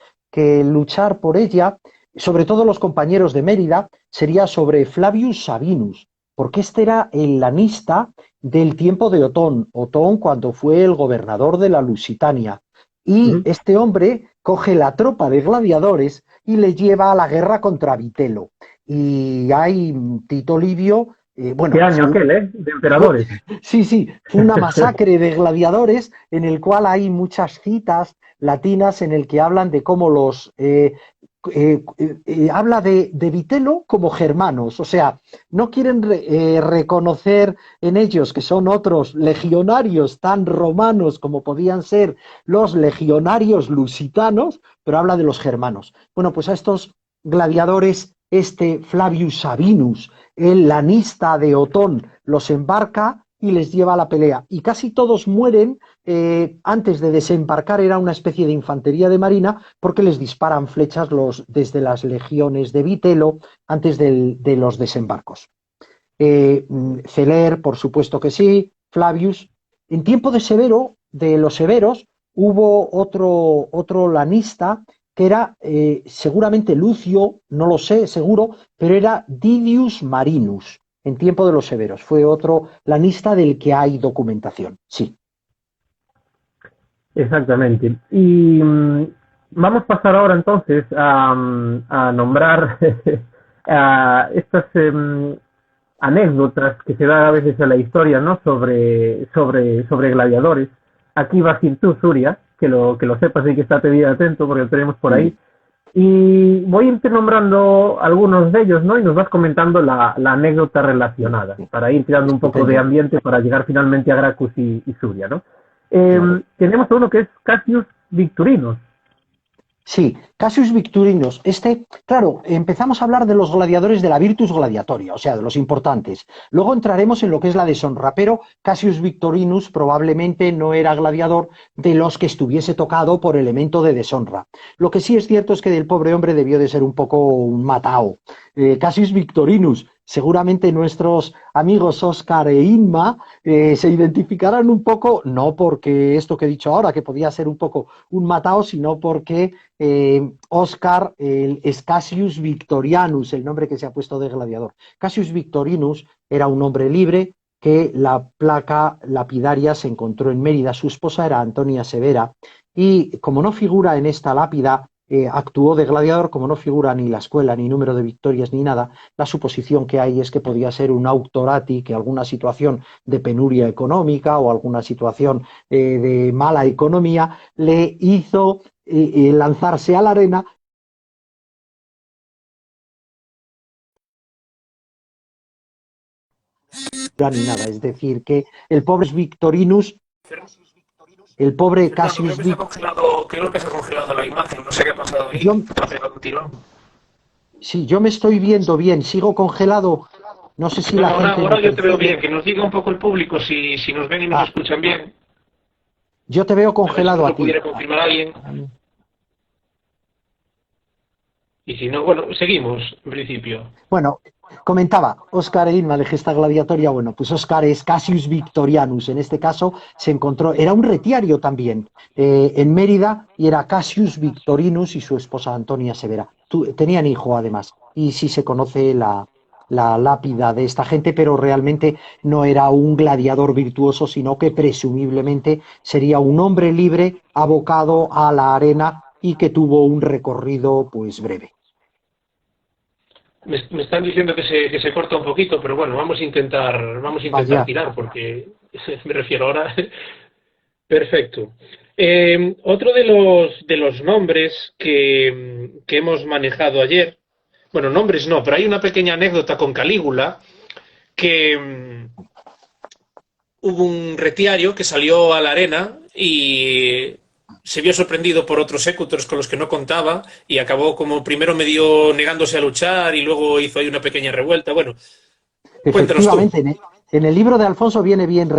luchar por ella, sobre todo los compañeros de Mérida, sería sobre Flavius Sabinus, porque este era el lanista del tiempo de Otón, Otón cuando fue el gobernador de la Lusitania. Y este hombre coge la tropa de gladiadores y le lleva a la guerra contra Vitelo. Y hay Tito Livio, bueno, ¿Qué año aquel, de emperadores? sí, sí, fue una masacre de gladiadores en el cual hay muchas citas latinas en el que hablan de cómo los habla de Vitelo como germanos, o sea, no quieren reconocer en ellos que son otros legionarios tan romanos como podían ser los legionarios lusitanos, pero habla de los germanos. Bueno, pues a estos gladiadores, este Flavius Sabinus, el lanista de Otón, los embarca y les lleva a la pelea. Y casi todos mueren antes de desembarcar, era una especie de infantería de marina, porque les disparan flechas desde las legiones de Vitelo antes de los desembarcos. Celer, por supuesto que sí, Flavius. En tiempo de Severo, de los severos, hubo otro lanista que era seguramente Lucio, no lo sé seguro, pero era Didius Marinus, en tiempo de los severos. Fue otro lanista del que hay documentación, sí. Exactamente. Y vamos a pasar ahora entonces a nombrar a estas anécdotas que se dan a veces en la historia, ¿no? Sobre gladiadores. Aquí vas sin tú, Suria, que lo sepas y que estate bien atento porque lo tenemos por ahí. Y voy a ir nombrando algunos de ellos, ¿no? Y nos vas comentando la anécdota relacionada, para ir tirando un poco de ambiente para llegar finalmente a Gracchus y Suria, ¿no? Tenemos uno que es Cassius Victorinus. Sí, Cassius Victorinus. Claro, empezamos a hablar de los gladiadores de la Virtus Gladiatoria, o sea, de los importantes. Luego entraremos en lo que es la deshonra, pero Cassius Victorinus probablemente no era gladiador de los que estuviese tocado por elemento de deshonra. Lo que sí es cierto es que del pobre hombre debió de ser un poco un matao. Cassius Victorinus, seguramente nuestros amigos Óscar e Inma se identificarán un poco, no porque esto que he dicho ahora, que podía ser un poco un matao, sino porque Óscar es Cassius Victorianus, el nombre que se ha puesto de gladiador. Cassius Victorinus era un hombre libre que la placa lapidaria se encontró en Mérida. Su esposa era Antonia Severa y como no figura en esta lápida, actuó de gladiador, como no figura ni la escuela, ni número de victorias, ni nada, la suposición que hay es que podía ser un auctorati, que alguna situación de penuria económica o alguna situación de mala economía le hizo lanzarse a la arena. Ni nada, es decir, que el pobre Victorinus, el pobre Cassius Creo que se ha congelado la imagen, no sé qué ha pasado ahí. Sí, yo me estoy viendo bien, sigo congelado. No sé si la gente. Ahora yo te veo bien, que nos diga un poco el público si nos ven y nos escuchan bien. Yo te veo congelado a aquí. pudiera confirmar a alguien. Y si no, bueno, seguimos, en principio. Bueno, comentaba, Óscar e Inma, legesta gladiatoria, bueno, pues Óscar es Cassius Victorianus, en este caso se encontró, era un retiario también, en Mérida, y era Cassius Victorinus y su esposa Antonia Severa. Tenían hijo además, y sí se conoce la lápida de esta gente, pero realmente no era un gladiador virtuoso, sino que presumiblemente sería un hombre libre abocado a la arena y que tuvo un recorrido pues breve. Me están diciendo que se corta un poquito, pero bueno, vamos a intentar Vaya. tirar, porque me refiero ahora. Perfecto. Otro de los nombres que hemos manejado ayer, bueno, nombres no, pero hay una pequeña anécdota con Calígula que hubo un retiario que salió a la arena y se vio sorprendido por otros ecutors con los que no contaba y acabó como primero medio negándose a luchar y luego hizo ahí una pequeña revuelta. Bueno, cuéntanos tú. Efectivamente, en el libro de Alfonso viene bien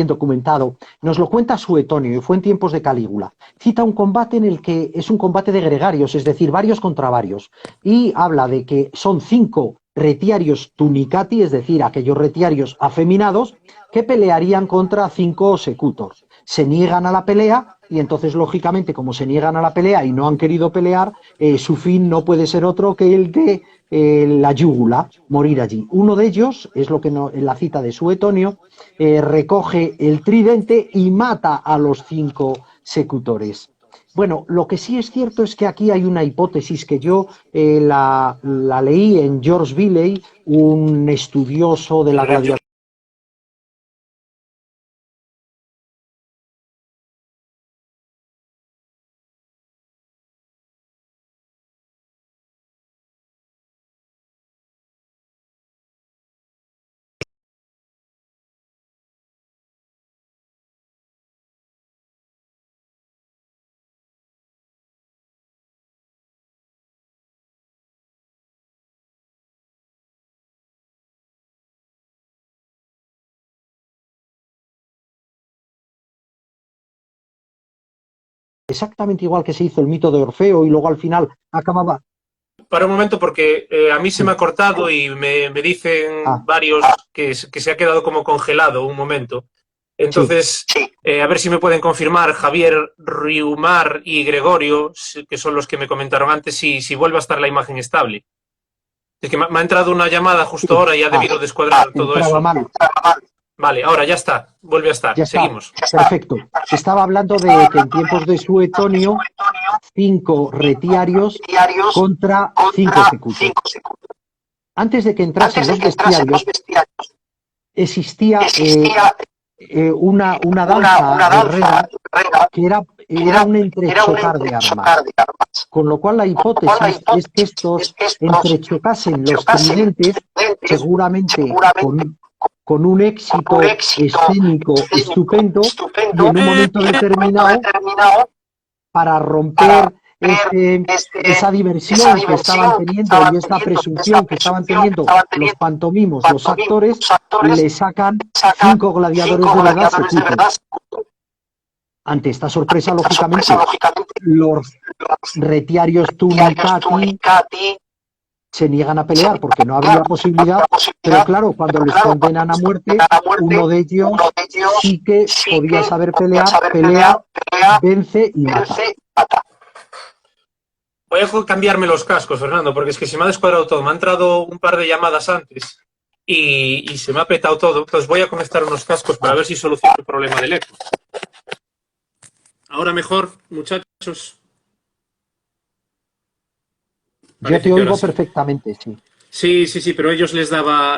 documentado. Nos lo cuenta Suetonio y fue en tiempos de Calígula. Cita un combate en el que es un combate de gregarios, es decir, varios contra varios. Y habla de que son 5 retiarios tunicati, es decir, aquellos retiarios afeminados, que pelearían contra 5 secutors. Se niegan a la pelea y entonces, lógicamente, como se niegan a la pelea y no han querido pelear, su fin no puede ser otro que el de la yúgula, morir allí. Uno de ellos, es lo que en la cita de Suetonio, recoge el tridente y mata a los 5 secutores. Bueno, lo que sí es cierto es que aquí hay una hipótesis que yo la leí en George Villey, un estudioso de la gladiación. Exactamente igual que se hizo el mito de Orfeo y luego al final acababa. Para un momento, porque a mí se me Sí. ha cortado y me dicen Ah, varios que se ha quedado como congelado un momento. sí. Entonces, a ver si me pueden confirmar Javier, Riumar y Gregorio, que son los que me comentaron antes, si vuelve a estar la imagen estable. Es que me ha entrado una llamada justo Sí. ahora y ha Ah, debido descuadrar todo entraba eso. mal. Vale, ahora ya está, vuelve a estar. Ya está. Seguimos. Perfecto. Estaba hablando de que en tiempos de Suetonio, 5 retiarios contra 5 secutores. Antes de que entrasen los bestiarios, existía una danza guerrera que era un entrechocar de armas. Con lo cual la hipótesis es que estos entrechocasen los tridentes, seguramente con un éxito escénico estupendo, y en un momento determinado, para romper esa diversión que estaban teniendo y esta presunción que estaban teniendo los pantomimos, los actores, le sacan 5 gladiadores de verdad secutors. Ante esta sorpresa, lógicamente, los retiarios tunicati se niegan a pelear porque no habría posibilidad, pero claro, cuando les condenan a muerte, uno de ellos sí que podía saber pelear, pelea, vence y mata. Voy a cambiarme los cascos, Fernando, porque es que se me ha descuadrado todo. Me ha entrado un par de llamadas antes y se me ha petado todo. Entonces voy a conectar unos cascos para ver si soluciono el problema del eco. Ahora mejor, muchachos. Yo Parece te que ahora oigo sí. perfectamente, sí. Sí, pero a ellos les daba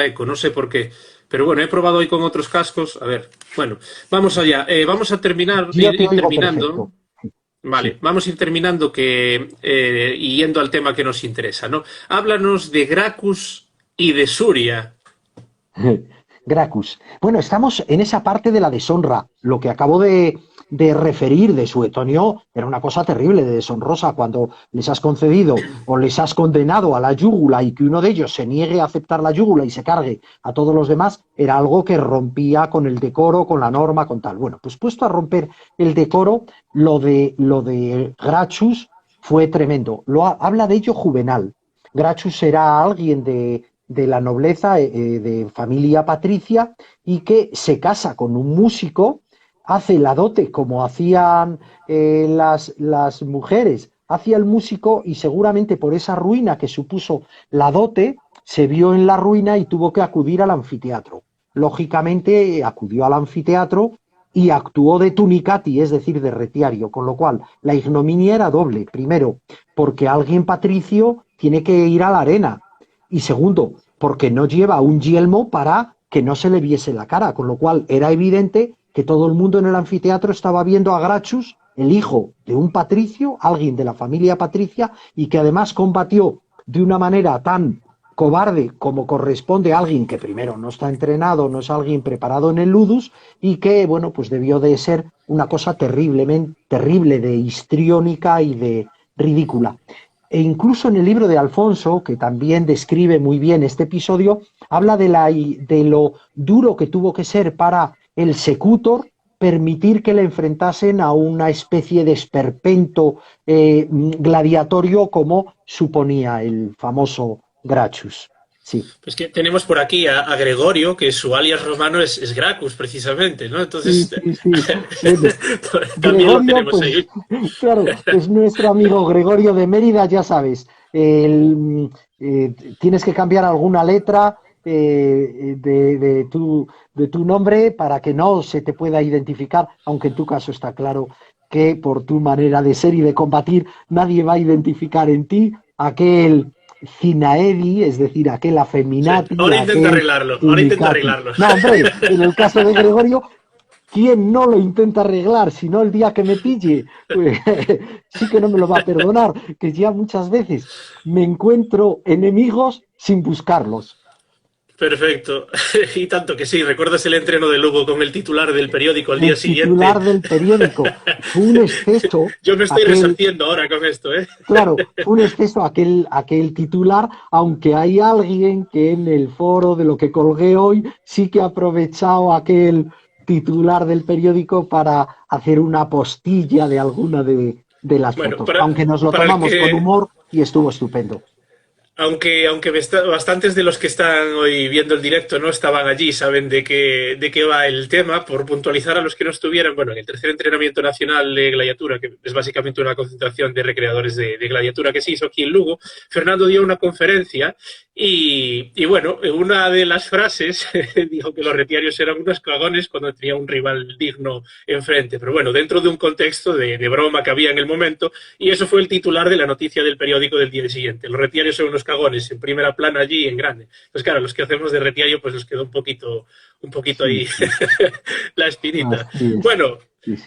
eco, no sé por qué. Pero bueno, he probado hoy con otros cascos. A ver, bueno, vamos allá. Vamos a terminar, Yo te ir oigo terminando. perfecto, Vale, sí. vamos a ir terminando y yendo al tema que nos interesa, ¿no? Háblanos de Gracchus y de Suria. Gracchus. Bueno, estamos en esa parte de la deshonra. Lo que acabo de referir de Suetonio era una cosa terrible, de deshonrosa, cuando les has concedido o les has condenado a la yúgula y que uno de ellos se niegue a aceptar la yúgula y se cargue a todos los demás, era algo que rompía con el decoro, con la norma, con tal. Bueno, pues puesto a romper el decoro, lo de Gracchus fue tremendo. Habla de ello Juvenal. Gracchus era alguien de la nobleza, de familia patricia, y que se casa con un músico, hace la dote como hacían las mujeres hacia el músico, y seguramente por esa ruina que supuso la dote, se vio en la ruina y tuvo que acudir al anfiteatro. Lógicamente acudió al anfiteatro y actuó de tunicati, es decir, de retiario, con lo cual la ignominia era doble. Primero, porque alguien patricio tiene que ir a la arena, y segundo, porque no lleva un yelmo para que no se le viese la cara, con lo cual era evidente que todo el mundo en el anfiteatro estaba viendo a Gracchus, el hijo de un patricio, alguien de la familia patricia, y que además combatió de una manera tan cobarde como corresponde a alguien que primero no está entrenado, no es alguien preparado en el ludus, y que, bueno, pues debió de ser una cosa terrible de histriónica y de ridícula. E incluso en el libro de Alfonso, que también describe muy bien este episodio, habla de lo duro que tuvo que ser para el secutor permitir que le enfrentasen a una especie de esperpento gladiatorio como suponía el famoso Gracchus. Sí. Pues que tenemos por aquí a Gregorio, que su alias romano es Gracchus, precisamente, ¿no? Entonces, sí. también Gregorio, lo tenemos pues, ahí. Claro, es nuestro amigo Gregorio de Mérida, ya sabes. Tienes que cambiar alguna letra de tu nombre para que no se te pueda identificar, aunque en tu caso está claro que por tu manera de ser y de combatir nadie va a identificar en ti aquel Cinaedi, es decir, aquel afeminati. Sí, ahora intenta arreglarlo, No, hombre, en el caso de Gregorio, ¿quién no lo intenta arreglar? Si no, el día que me pille, pues, sí que no me lo va a perdonar, que ya muchas veces me encuentro enemigos sin buscarlos. Perfecto. Y tanto que sí, ¿recuerdas el entreno de Lugo con el titular del periódico al día siguiente? El titular del periódico. Fue un exceso. Yo me estoy resarciendo ahora con esto, ¿eh? Claro, fue un exceso aquel titular, aunque hay alguien que en el foro de lo que colgué hoy sí que ha aprovechado aquel titular del periódico para hacer una postilla de alguna de las fotos. Aunque nos lo tomamos con humor y estuvo estupendo. Aunque bastantes de los que están hoy viendo el directo no estaban allí, saben de qué va el tema. Por puntualizar a los que no estuvieran, bueno, en el tercer entrenamiento nacional de gladiatura, que es básicamente una concentración de recreadores de gladiatura que se hizo aquí en Lugo, Fernando dio una conferencia y bueno, una de las frases dijo que los retiarios eran unos cagones cuando tenía un rival digno enfrente. Pero bueno, dentro de un contexto de broma que había en el momento, y eso fue el titular de la noticia del periódico del día siguiente. Los retiarios son unos cagones, en primera plana allí en grande. Pues claro, los que hacemos de retiario pues nos quedó un poquito ahí la espinita. Bueno,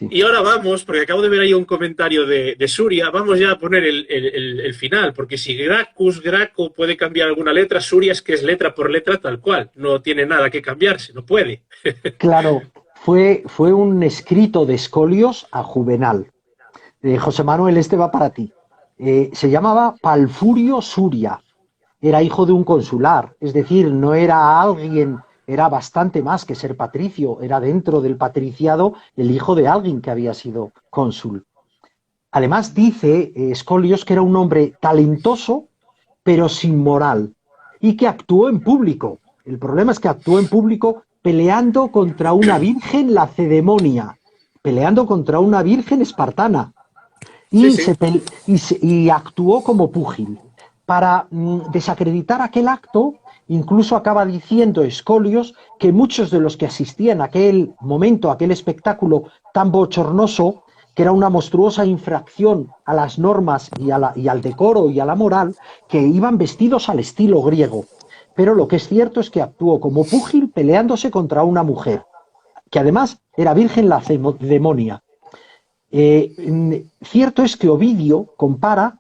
y ahora vamos, porque acabo de ver ahí un comentario de Suria, vamos ya a poner el final, porque si Graco puede cambiar alguna letra, Suria es que es letra por letra tal cual, no tiene nada que cambiarse, no puede. Claro, fue un escrito de Escolios a Juvenal. José Manuel, este va para ti. Se llamaba Palfurio Suria, era hijo de un consular, es decir, no era alguien, era bastante más que ser patricio, era dentro del patriciado el hijo de alguien que había sido cónsul. Además dice Escolios que era un hombre talentoso, pero sin moral, y que actuó en público. El problema es que actuó en público peleando contra una virgen lacedemonia, peleando contra una virgen espartana. Y actuó como púgil. Para desacreditar aquel acto, incluso acaba diciendo Escolios que muchos de los que asistían a aquel momento, a aquel espectáculo tan bochornoso, que era una monstruosa infracción a las normas y al decoro y a la moral, que iban vestidos al estilo griego. Pero lo que es cierto es que actuó como púgil peleándose contra una mujer, que además era virgen lacedemonia. Cierto es que Ovidio compara,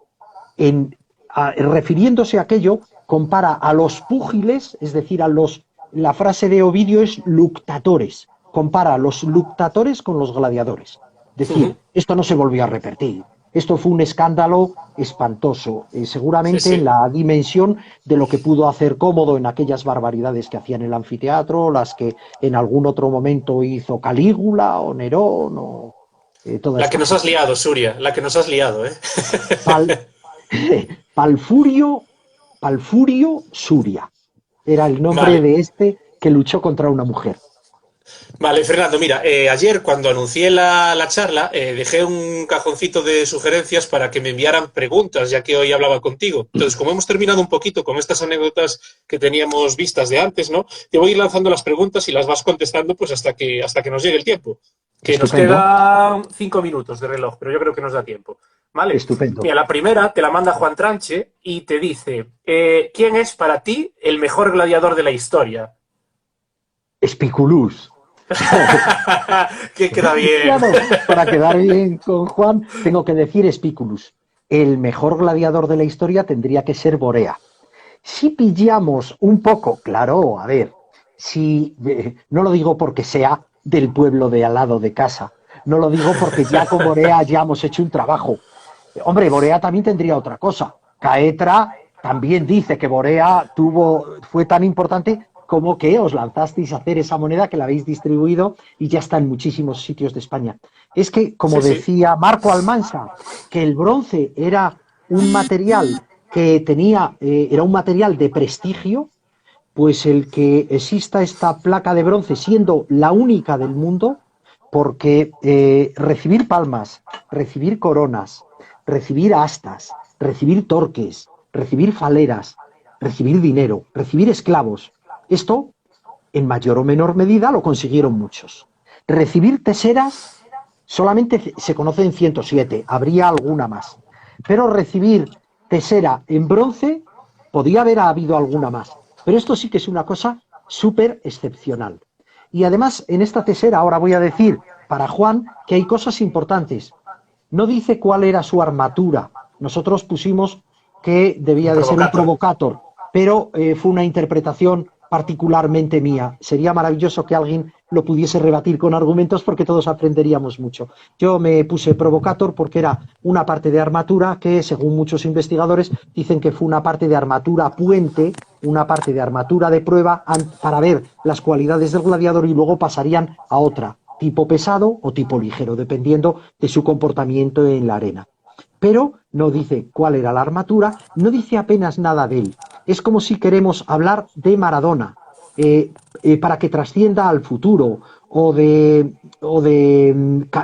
refiriéndose a aquello, compara a los púgiles, es decir, la frase de Ovidio es luctatores, compara a los luctatores con los gladiadores. Es decir, esto no se volvió a repetir. Esto fue un escándalo espantoso, seguramente en la dimensión de lo que pudo hacer Cómodo en aquellas barbaridades que hacía en el anfiteatro, las que en algún otro momento hizo Calígula o Nerón o... La que nos has liado, Suria, la que nos has liado, ¿eh? Palfurio Suria. Era el nombre de este que luchó contra una mujer. Vale, Fernando, mira, ayer cuando anuncié la charla dejé un cajoncito de sugerencias para que me enviaran preguntas, ya que hoy hablaba contigo. Entonces, como hemos terminado un poquito con estas anécdotas que teníamos vistas de antes, ¿no? Te voy a ir lanzando las preguntas y las vas contestando pues hasta que nos llegue el tiempo. Que nos Estupendo. quedan 5 minutos de reloj, pero yo creo que nos da tiempo. ¿Vale? Estupendo. Mira, la primera te la manda Juan Tranche y te dice, ¿quién es para ti el mejor gladiador de la historia? Espiculus. Que queda bien. Claro, para quedar bien con Juan, tengo que decir Espiculus. El mejor gladiador de la historia tendría que ser Borea. Si pillamos un poco, claro, a ver, si no lo digo porque sea del pueblo de al lado de casa, no lo digo porque ya con Borea ya hemos hecho un trabajo. Hombre, Borea también tendría otra cosa. Caetra también dice que Borea fue tan importante como que os lanzasteis a hacer esa moneda que la habéis distribuido y ya está en muchísimos sitios de España. Es que, como Sí, sí. decía Marco Almansa, que el bronce era un material que era un material de prestigio, pues el que exista esta placa de bronce siendo la única del mundo, porque recibir palmas, recibir coronas, recibir astas, recibir torques, recibir faleras, recibir dinero, recibir esclavos, esto en mayor o menor medida lo consiguieron muchos. Recibir teseras solamente se conocen 107, habría alguna más, pero recibir tesera en bronce podía haber habido alguna más. Pero esto sí que es una cosa súper excepcional. Y además, en esta tesera, ahora voy a decir para Juan que hay cosas importantes. No dice cuál era su armatura. Nosotros pusimos que Un debía de ser un provocator. provocator, pero fue una interpretación particularmente mía. Sería maravilloso que alguien lo pudiese rebatir con argumentos porque todos aprenderíamos mucho. Yo me puse provocator porque era una parte de armatura que, según muchos investigadores, dicen que fue una parte de armatura puente, una parte de armatura de prueba para ver las cualidades del gladiador y luego pasarían a otra, tipo pesado o tipo ligero, dependiendo de su comportamiento en la arena. Pero no dice cuál era la armatura, no dice apenas nada de él. Es como si queremos hablar de Maradona, para que trascienda al futuro, o de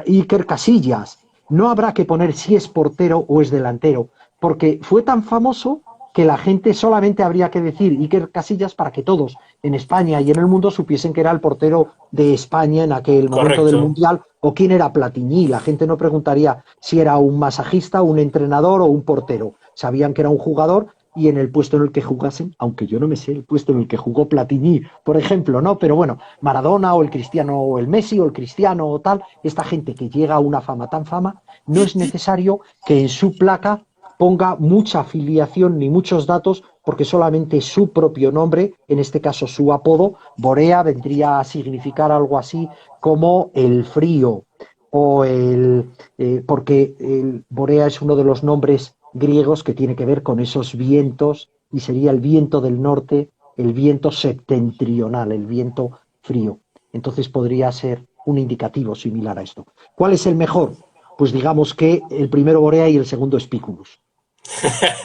Iker Casillas. No habrá que poner si es portero o es delantero, porque fue tan famoso que la gente solamente habría que decir Iker Casillas para que todos en España y en el mundo supiesen que era el portero de España en aquel momento del Correcto. Mundial, o quién era Platini. La gente no preguntaría si era un masajista, un entrenador o un portero. Sabían que era un jugador y en el puesto en el que jugasen, aunque yo no me sé el puesto en el que jugó Platini, por ejemplo, ¿no? Pero bueno, Maradona o el Cristiano o el Messi o el Cristiano o tal, esta gente que llega a una fama tan fama, no es necesario que en su placa ponga mucha afiliación ni muchos datos, porque solamente su propio nombre, en este caso su apodo, Borea, vendría a significar algo así como el frío, porque el Borea es uno de los nombres griegos que tiene que ver con esos vientos, y sería el viento del norte, el viento septentrional, el viento frío. Entonces podría ser un indicativo similar a esto. ¿Cuál es el mejor? Pues digamos que el primero Borea y el segundo Spiculus.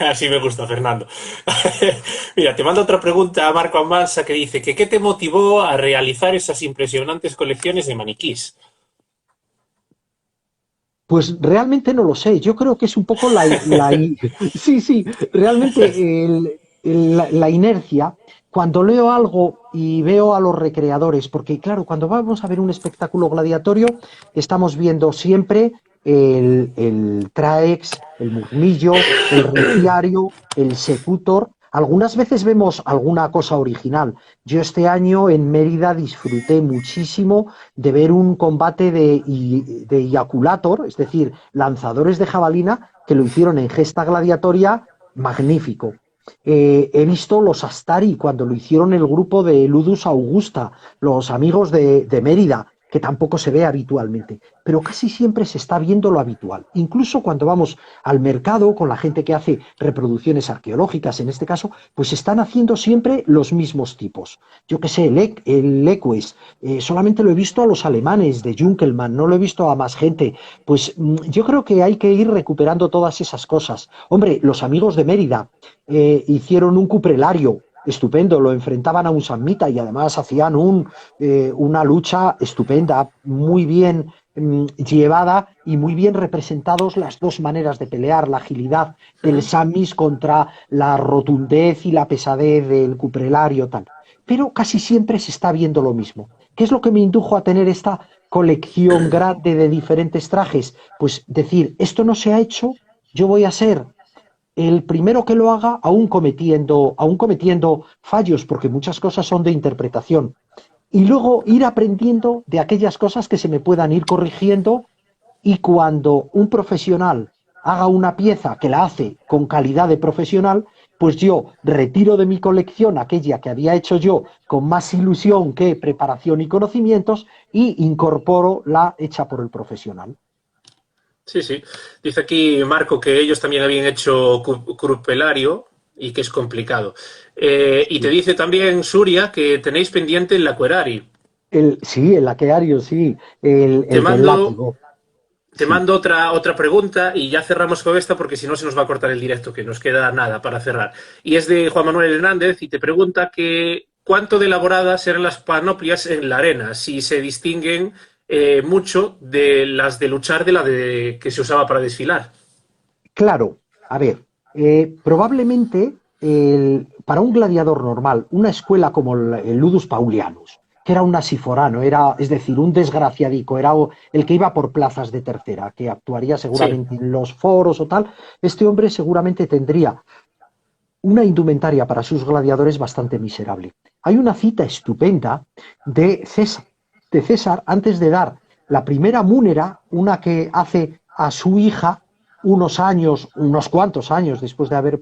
Así me gusta, Fernando. Mira, te mando otra pregunta a Marco Amansa que dice que ¿qué te motivó a realizar esas impresionantes colecciones de maniquís? Pues realmente no lo sé. Yo creo que es un poco sí, sí, realmente la inercia. Cuando leo algo y veo a los recreadores, porque claro, cuando vamos a ver un espectáculo gladiatorio, estamos viendo siempre el traex, el murnillo, el reciario, el secutor. Algunas veces vemos alguna cosa original. Yo este año en Mérida disfruté muchísimo de ver un combate de eyaculator, es decir, lanzadores de jabalina, que lo hicieron en gesta gladiatoria magnífico. He visto los Astari cuando lo hicieron el grupo de Ludus Augusta, los amigos de Mérida, que tampoco se ve habitualmente, pero casi siempre se está viendo lo habitual. Incluso cuando vamos al mercado con la gente que hace reproducciones arqueológicas, en este caso, pues están haciendo siempre los mismos tipos. Yo que sé, el Equus, solamente lo he visto a los alemanes de Junkelmann, no lo he visto a más gente. Pues yo creo que hay que ir recuperando todas esas cosas. Hombre, los amigos de Mérida hicieron un cuprelario estupendo, lo enfrentaban a un samnita y además hacían una lucha estupenda, muy bien llevada y muy bien representados las dos maneras de pelear, la agilidad del samis contra la rotundez y la pesadez del cuprelario, tal. Pero casi siempre se está viendo lo mismo. ¿Qué es lo que me indujo a tener esta colección grande de diferentes trajes, pues decir, esto no se ha hecho, yo voy a ser el primero que lo haga, aún cometiendo fallos, porque muchas cosas son de interpretación, y luego ir aprendiendo de aquellas cosas que se me puedan ir corrigiendo, y cuando un profesional haga una pieza que la hace con calidad de profesional, pues yo retiro de mi colección aquella que había hecho yo con más ilusión que preparación y conocimientos y incorporo la hecha por el profesional. Sí, sí. Dice aquí Marco que ellos también habían hecho crupelario y que es complicado. Y te dice también Suria que tenéis pendiente el laquerari. Sí, el laqueario, sí, Te el del mando, látigo. te Sí. mando otra pregunta y ya cerramos con esta porque si no se nos va a cortar el directo, que nos queda nada para cerrar. Y es de Juan Manuel Hernández y te pregunta que cuánto de elaboradas eran las panoplias en la arena, si se distinguen mucho de las de luchar de la de que se usaba para desfilar. Claro, a ver, probablemente para un gladiador normal, una escuela como el Ludus Paulianus, que era un asiforano, es decir, un desgraciadico, era el que iba por plazas de tercera, que actuaría Sí, seguramente en los foros o tal, este hombre seguramente tendría una indumentaria para sus gladiadores bastante miserable. Hay una cita estupenda de César antes de dar la primera múnera, una que hace a su hija unos cuantos años después de haber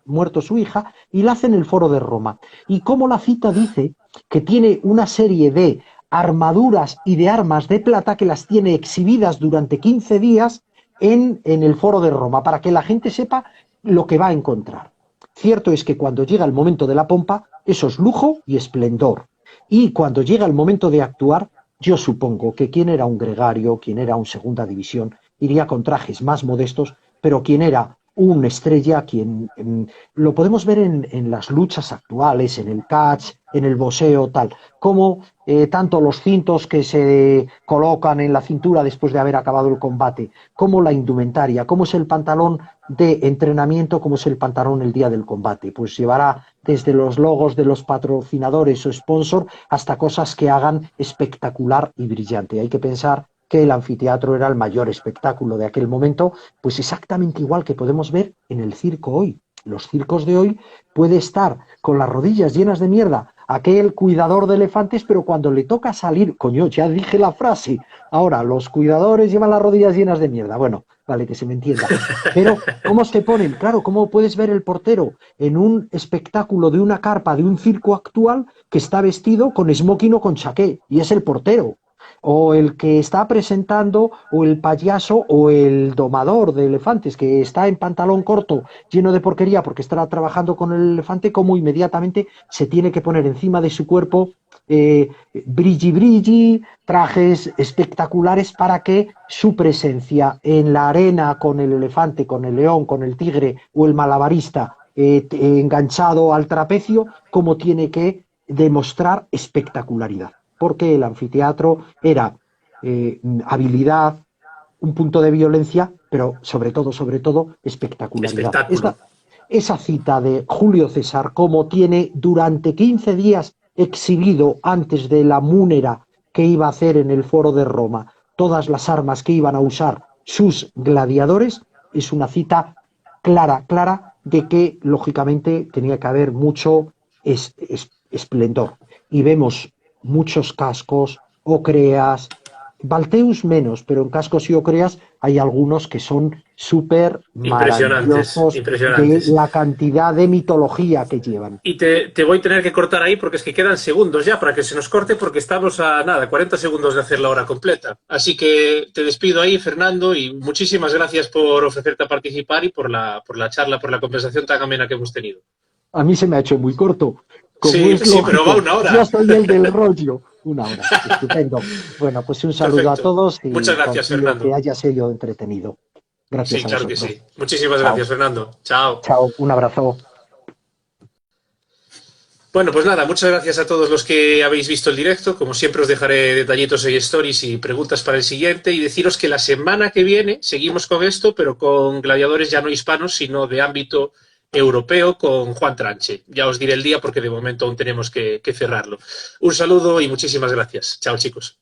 muerto su hija, y la hace en el Foro de Roma. Y como la cita dice que tiene una serie de armaduras y de armas de plata que las tiene exhibidas durante 15 días en el Foro de Roma, para que la gente sepa lo que va a encontrar. Cierto es que cuando llega el momento de la pompa, eso es lujo y esplendor. Y cuando llega el momento de actuar, yo supongo que quien era un gregario, quien era un segunda división, iría con trajes más modestos, pero quien era un estrella, lo podemos ver en las luchas actuales, en el catch, en el boxeo, tal, como tanto los cintos que se colocan en la cintura después de haber acabado el combate, como la indumentaria, como es el pantalón de entrenamiento, como es el pantalón el día del combate. Pues llevará desde los logos de los patrocinadores o sponsor hasta cosas que hagan espectacular y brillante. Hay que pensar que el anfiteatro era el mayor espectáculo de aquel momento, pues exactamente igual que podemos ver en el circo hoy. Los circos de hoy puede estar con las rodillas llenas de mierda aquel cuidador de elefantes, pero cuando le toca salir, coño, ya dije la frase, ahora los cuidadores llevan las rodillas llenas de mierda. Bueno, vale, que se me entienda. Pero, ¿cómo se ponen? Claro, ¿cómo puedes ver el portero en un espectáculo de una carpa de un circo actual que está vestido con smoking o con chaqué? Y es el portero. O el que está presentando, o el payaso, o el domador de elefantes, que está en pantalón corto, lleno de porquería, porque estará trabajando con el elefante, como inmediatamente se tiene que poner encima de su cuerpo brilli brilli, trajes espectaculares para que su presencia en la arena con el elefante, con el león, con el tigre o el malabarista enganchado al trapecio, como tiene que demostrar espectacularidad. Porque el anfiteatro era habilidad, un punto de violencia, pero sobre todo, espectacularidad. espectáculo. Esa cita de Julio César, como tiene durante 15 días exhibido antes de la múnera que iba a hacer en el Foro de Roma todas las armas que iban a usar sus gladiadores, es una cita clara de que lógicamente tenía que haber mucho esplendor. Y vemos muchos cascos, ocreas, Balteus menos, pero en cascos y ocreas hay algunos que son súper Impresionantes, maravillosos de impresionantes. la cantidad de mitología que llevan. Y te voy a tener que cortar ahí porque es que quedan segundos ya para que se nos corte porque estamos a nada, 40 segundos de hacer la hora completa. Así que te despido ahí, Fernando, y muchísimas gracias por ofrecerte a participar y por la charla, por la conversación tan amena que hemos tenido. A mí se me ha hecho muy corto, como Sí, es sí, pero va lógico. una Yo hora. soy el del rollo. Una hora, estupendo. Bueno, pues un saludo a Perfecto. todos Muchas y gracias, confío que Fernando. haya sido entretenido. Gracias Sí, a claro que vosotros. sí. Muchísimas Chao, gracias, Fernando. Chao. chao, un abrazo. Bueno, pues nada, muchas gracias a todos los que habéis visto el directo. Como siempre os dejaré detallitos y stories y preguntas para el siguiente y deciros que la semana que viene seguimos con esto, pero con gladiadores ya no hispanos, sino de ámbito europeo con Juan Tranche. Ya os diré el día porque de momento aún tenemos que cerrarlo. Un saludo y muchísimas gracias. Chao, chicos.